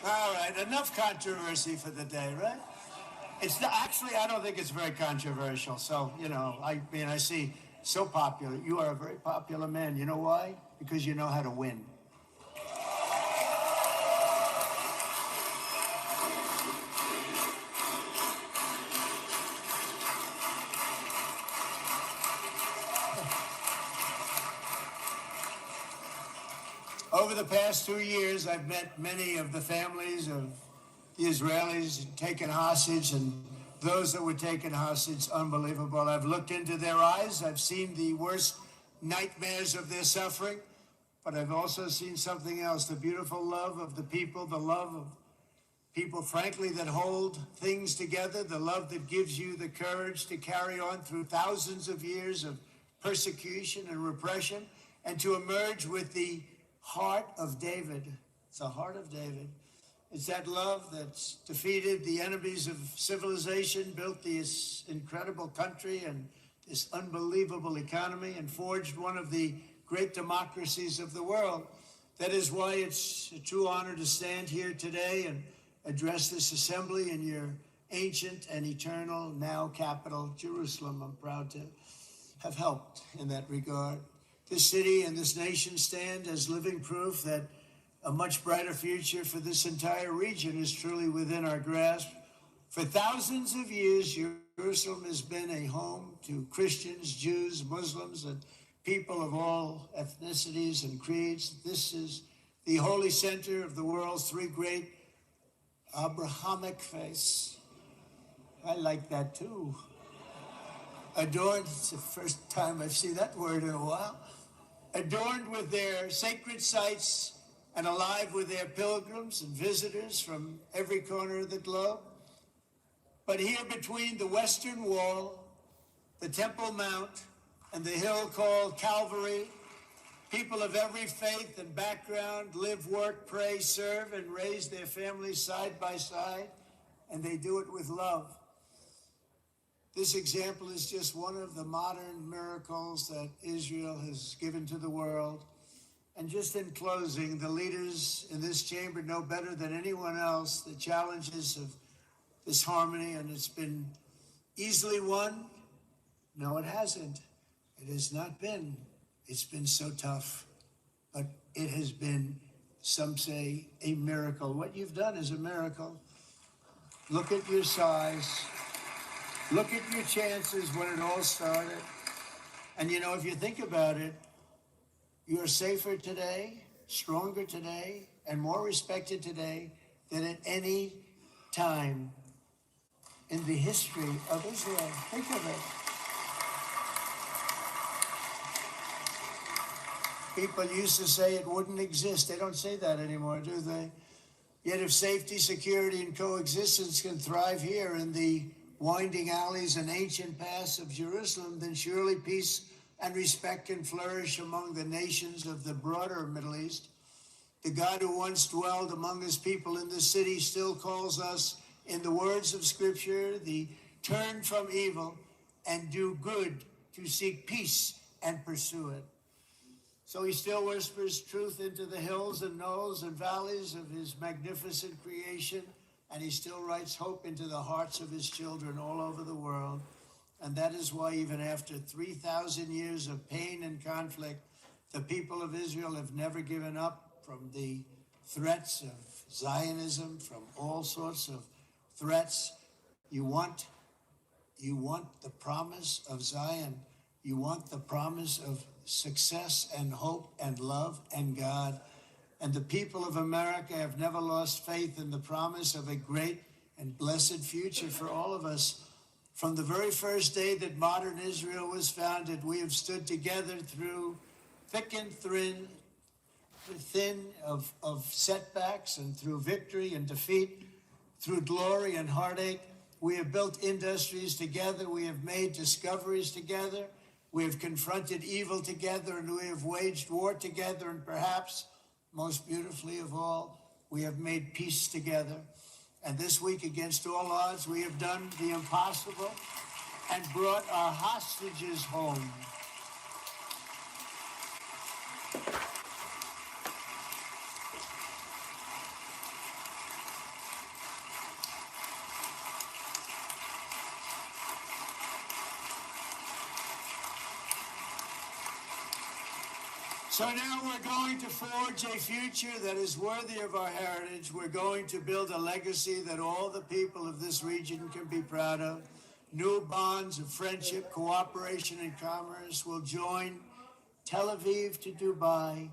B: All right, enough controversy for the day, right? It's not, actually, I don't think it's very controversial. So, you know, I mean, I see so popular. You are a very popular man. You know why? Because you know how to win. Over the past 2 years, I've met many of the families of the Israelis taken hostage and those that were taken hostage. Unbelievable. I've looked into their eyes. I've seen the worst nightmares of their suffering, but I've also seen something else, the beautiful love of the people, the love of people, frankly, that hold things together, the love that gives you the courage to carry on through thousands of years of persecution and repression, and to emerge with the heart of David. It's the heart of David. It's that love that's defeated the enemies of civilization, built this incredible country and this unbelievable economy, and forged one of the great democracies of the world. That is why it's a true honor to stand here today and address this assembly in your ancient and eternal now capital, Jerusalem. I'm proud to have helped in that regard. This city and this nation stand as living proof that a much brighter future for this entire region is truly within our grasp. For thousands of years, Jerusalem has been a home to Christians, Jews, Muslims, and people of all ethnicities and creeds. This is the holy center of the world's three great Abrahamic faiths. I like that too. Adorned, it's the first time I've seen that word in a while. Adorned with their sacred sites and alive with their pilgrims and visitors from every corner of the globe. But here between the Western Wall, the Temple Mount, and the hill called Calvary, people of every faith and background live, work, pray, serve, and raise their families side by side, and they do it with love. This example is just one of the modern miracles that Israel has given to the world. And just in closing, the leaders in this chamber know better than anyone else the challenges of this harmony, and it's been easily won. No, it hasn't. It has not been. It's been so tough, but it has been, some say, a miracle. What you've done is a miracle. Look at your size. Look at your chances when it all started. And you know, if you think about it, you're safer today, stronger today, and more respected today than at any time in the history of Israel. Think of it. People used to say it wouldn't exist. They don't say that anymore, do they? Yet if safety, security, and coexistence can thrive here in the winding alleys and ancient paths of Jerusalem, then surely peace and respect can flourish among the nations of the broader Middle East. The God who once dwelled among his people in this city still calls us, in the words of Scripture, the turn from evil and do good, to seek peace and pursue it. So he still whispers truth into the hills and knolls and valleys of his magnificent creation, and he still writes hope into the hearts of his children all over the world. And that is why even after 3,000 years of pain and conflict, the people of Israel have never given up from the threats of Zionism, from all sorts of threats. You want the promise of Zion. You want the promise of success and hope and love and God. And the people of America have never lost faith in the promise of a great and blessed future for all of us. From the very first day that modern Israel was founded, we have stood together through thick and thin of setbacks, and through victory and defeat, through glory and heartache. We have built industries together. We have made discoveries together. We have confronted evil together, and we have waged war together. And perhaps most beautifully of all, we have made peace together. And this week, against all odds, we have done the impossible and brought our hostages home. So now we're going to forge a future that is worthy of our heritage. We're going to build a legacy that all the people of this region can be proud of. New bonds of friendship, cooperation, and commerce will join Tel Aviv to Dubai,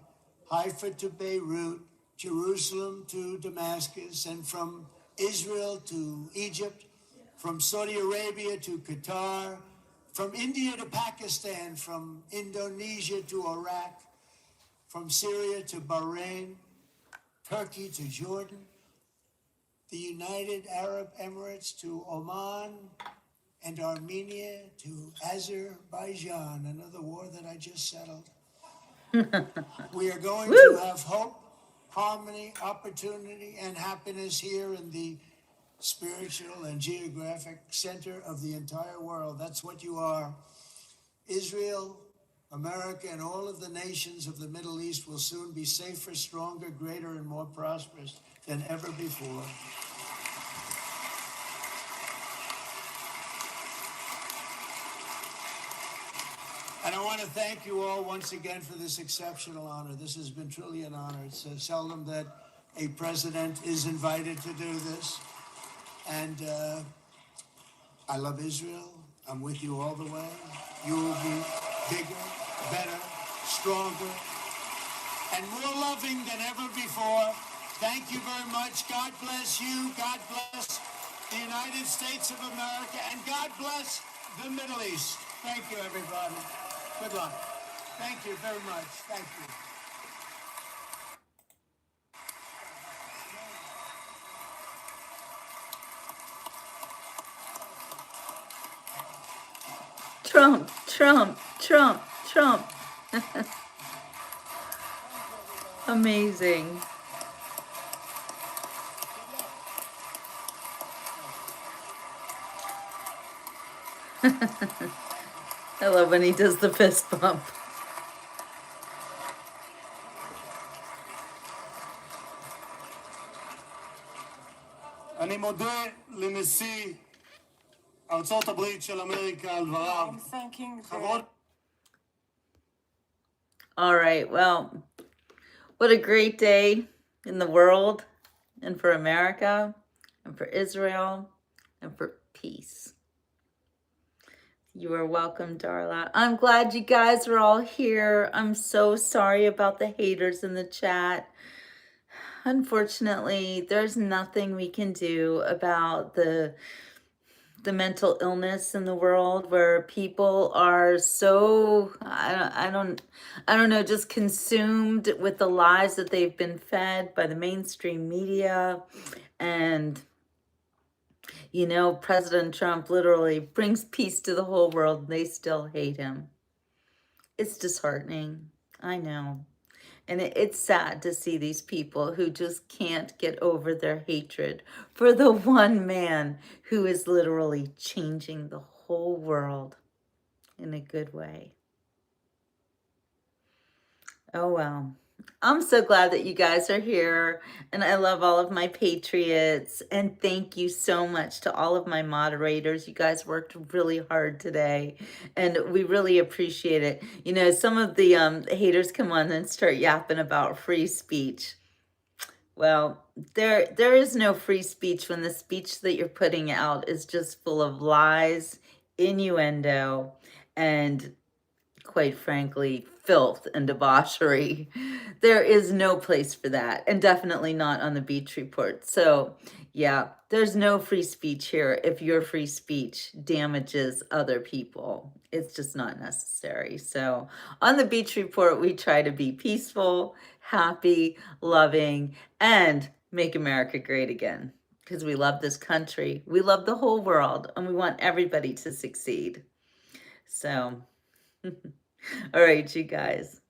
B: Haifa to Beirut, Jerusalem to Damascus, and from Israel to Egypt, from Saudi Arabia to Qatar, from India to Pakistan, from Indonesia to Iraq, from Syria to Bahrain, Turkey to Jordan, the United Arab Emirates to Oman, and Armenia to Azerbaijan, another war that I just settled. We are going to have hope, harmony, opportunity, and happiness here in the spiritual and geographic center of the entire world. That's what you are. Israel, America, and all of the nations of the Middle East will soon be safer, stronger, greater, and more prosperous than ever before. And I want to thank you all once again for this exceptional honor. This has been truly an honor. It's seldom that a president is invited to do this. And I love Israel. I'm with you all the way. You will be bigger, better, stronger, and more loving than ever before. Thank you very much. God bless you. God bless the United States of America. And God bless the Middle East. Thank you, everybody. Good luck. Thank you very much. Thank you.
A: Trump, Trump, Trump, Trump. Amazing. I love when he does the fist bump.
D: אני מודה לנשיא ארצות הברית של אמריקה על דבריו.
C: I'm thanking
D: חברות
A: All right, well, what a great day in the world and for America and for Israel and for peace. You are welcome, Darla. I'm glad you guys are all here. I'm so sorry about the haters in the chat. Unfortunately, there's nothing we can do about the mental illness in the world, where people are so I don't know, just consumed with the lies that they've been fed by the mainstream media. And you know, President Trump literally brings peace to the whole world and they still hate him. It's disheartening, I know. And it's sad to see these people who just can't get over their hatred for the one man who is literally changing the whole world in a good way. Oh, well. I'm so glad that you guys are here, and I love all of my patriots, and thank you so much to all of my moderators. You guys worked really hard today, and we really appreciate it. You know, some of the haters come on and start yapping about free speech. Well, there is no free speech when the speech that you're putting out is just full of lies, innuendo, and quite frankly, filth and debauchery. There is no place for that, and definitely not on the Beach Report. So, yeah, there's no free speech here if your free speech damages other people. It's just not necessary. So, on the Beach Report, we try to be peaceful, happy, loving, and make America great again. Because we love this country, we love the whole world, and we want everybody to succeed. So, all right, you guys.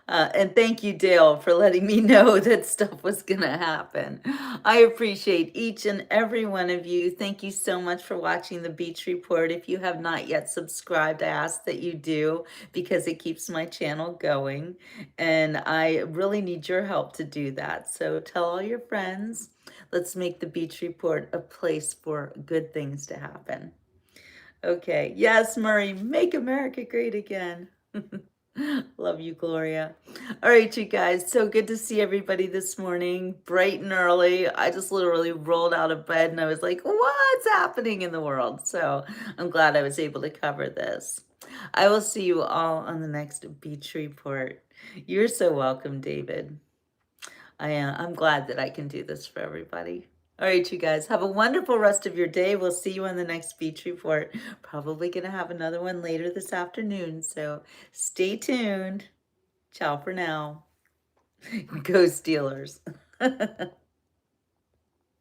A: And thank you, Dale, for letting me know that stuff was going to happen. I appreciate each and every one of you. Thank you so much for watching the Beach Report. If you have not yet subscribed, I ask that you do, because it keeps my channel going. And I really need your help to do that. So tell all your friends. Let's make the Beach Report a place for good things to happen. Okay. Yes, Murray, make America great again. Love you, Gloria. All right, you guys. So good to see everybody this morning, bright and early. I just literally rolled out of bed and I was like, what's happening in the world? So I'm glad I was able to cover this. I will see you all on the next Beach Report. You're so welcome, David. I'm glad that I can do this for everybody. All right, you guys, have a wonderful rest of your day. We'll see you on the next Beach Report. Probably going to have another one later this afternoon, so stay tuned. Ciao for now. Go Steelers.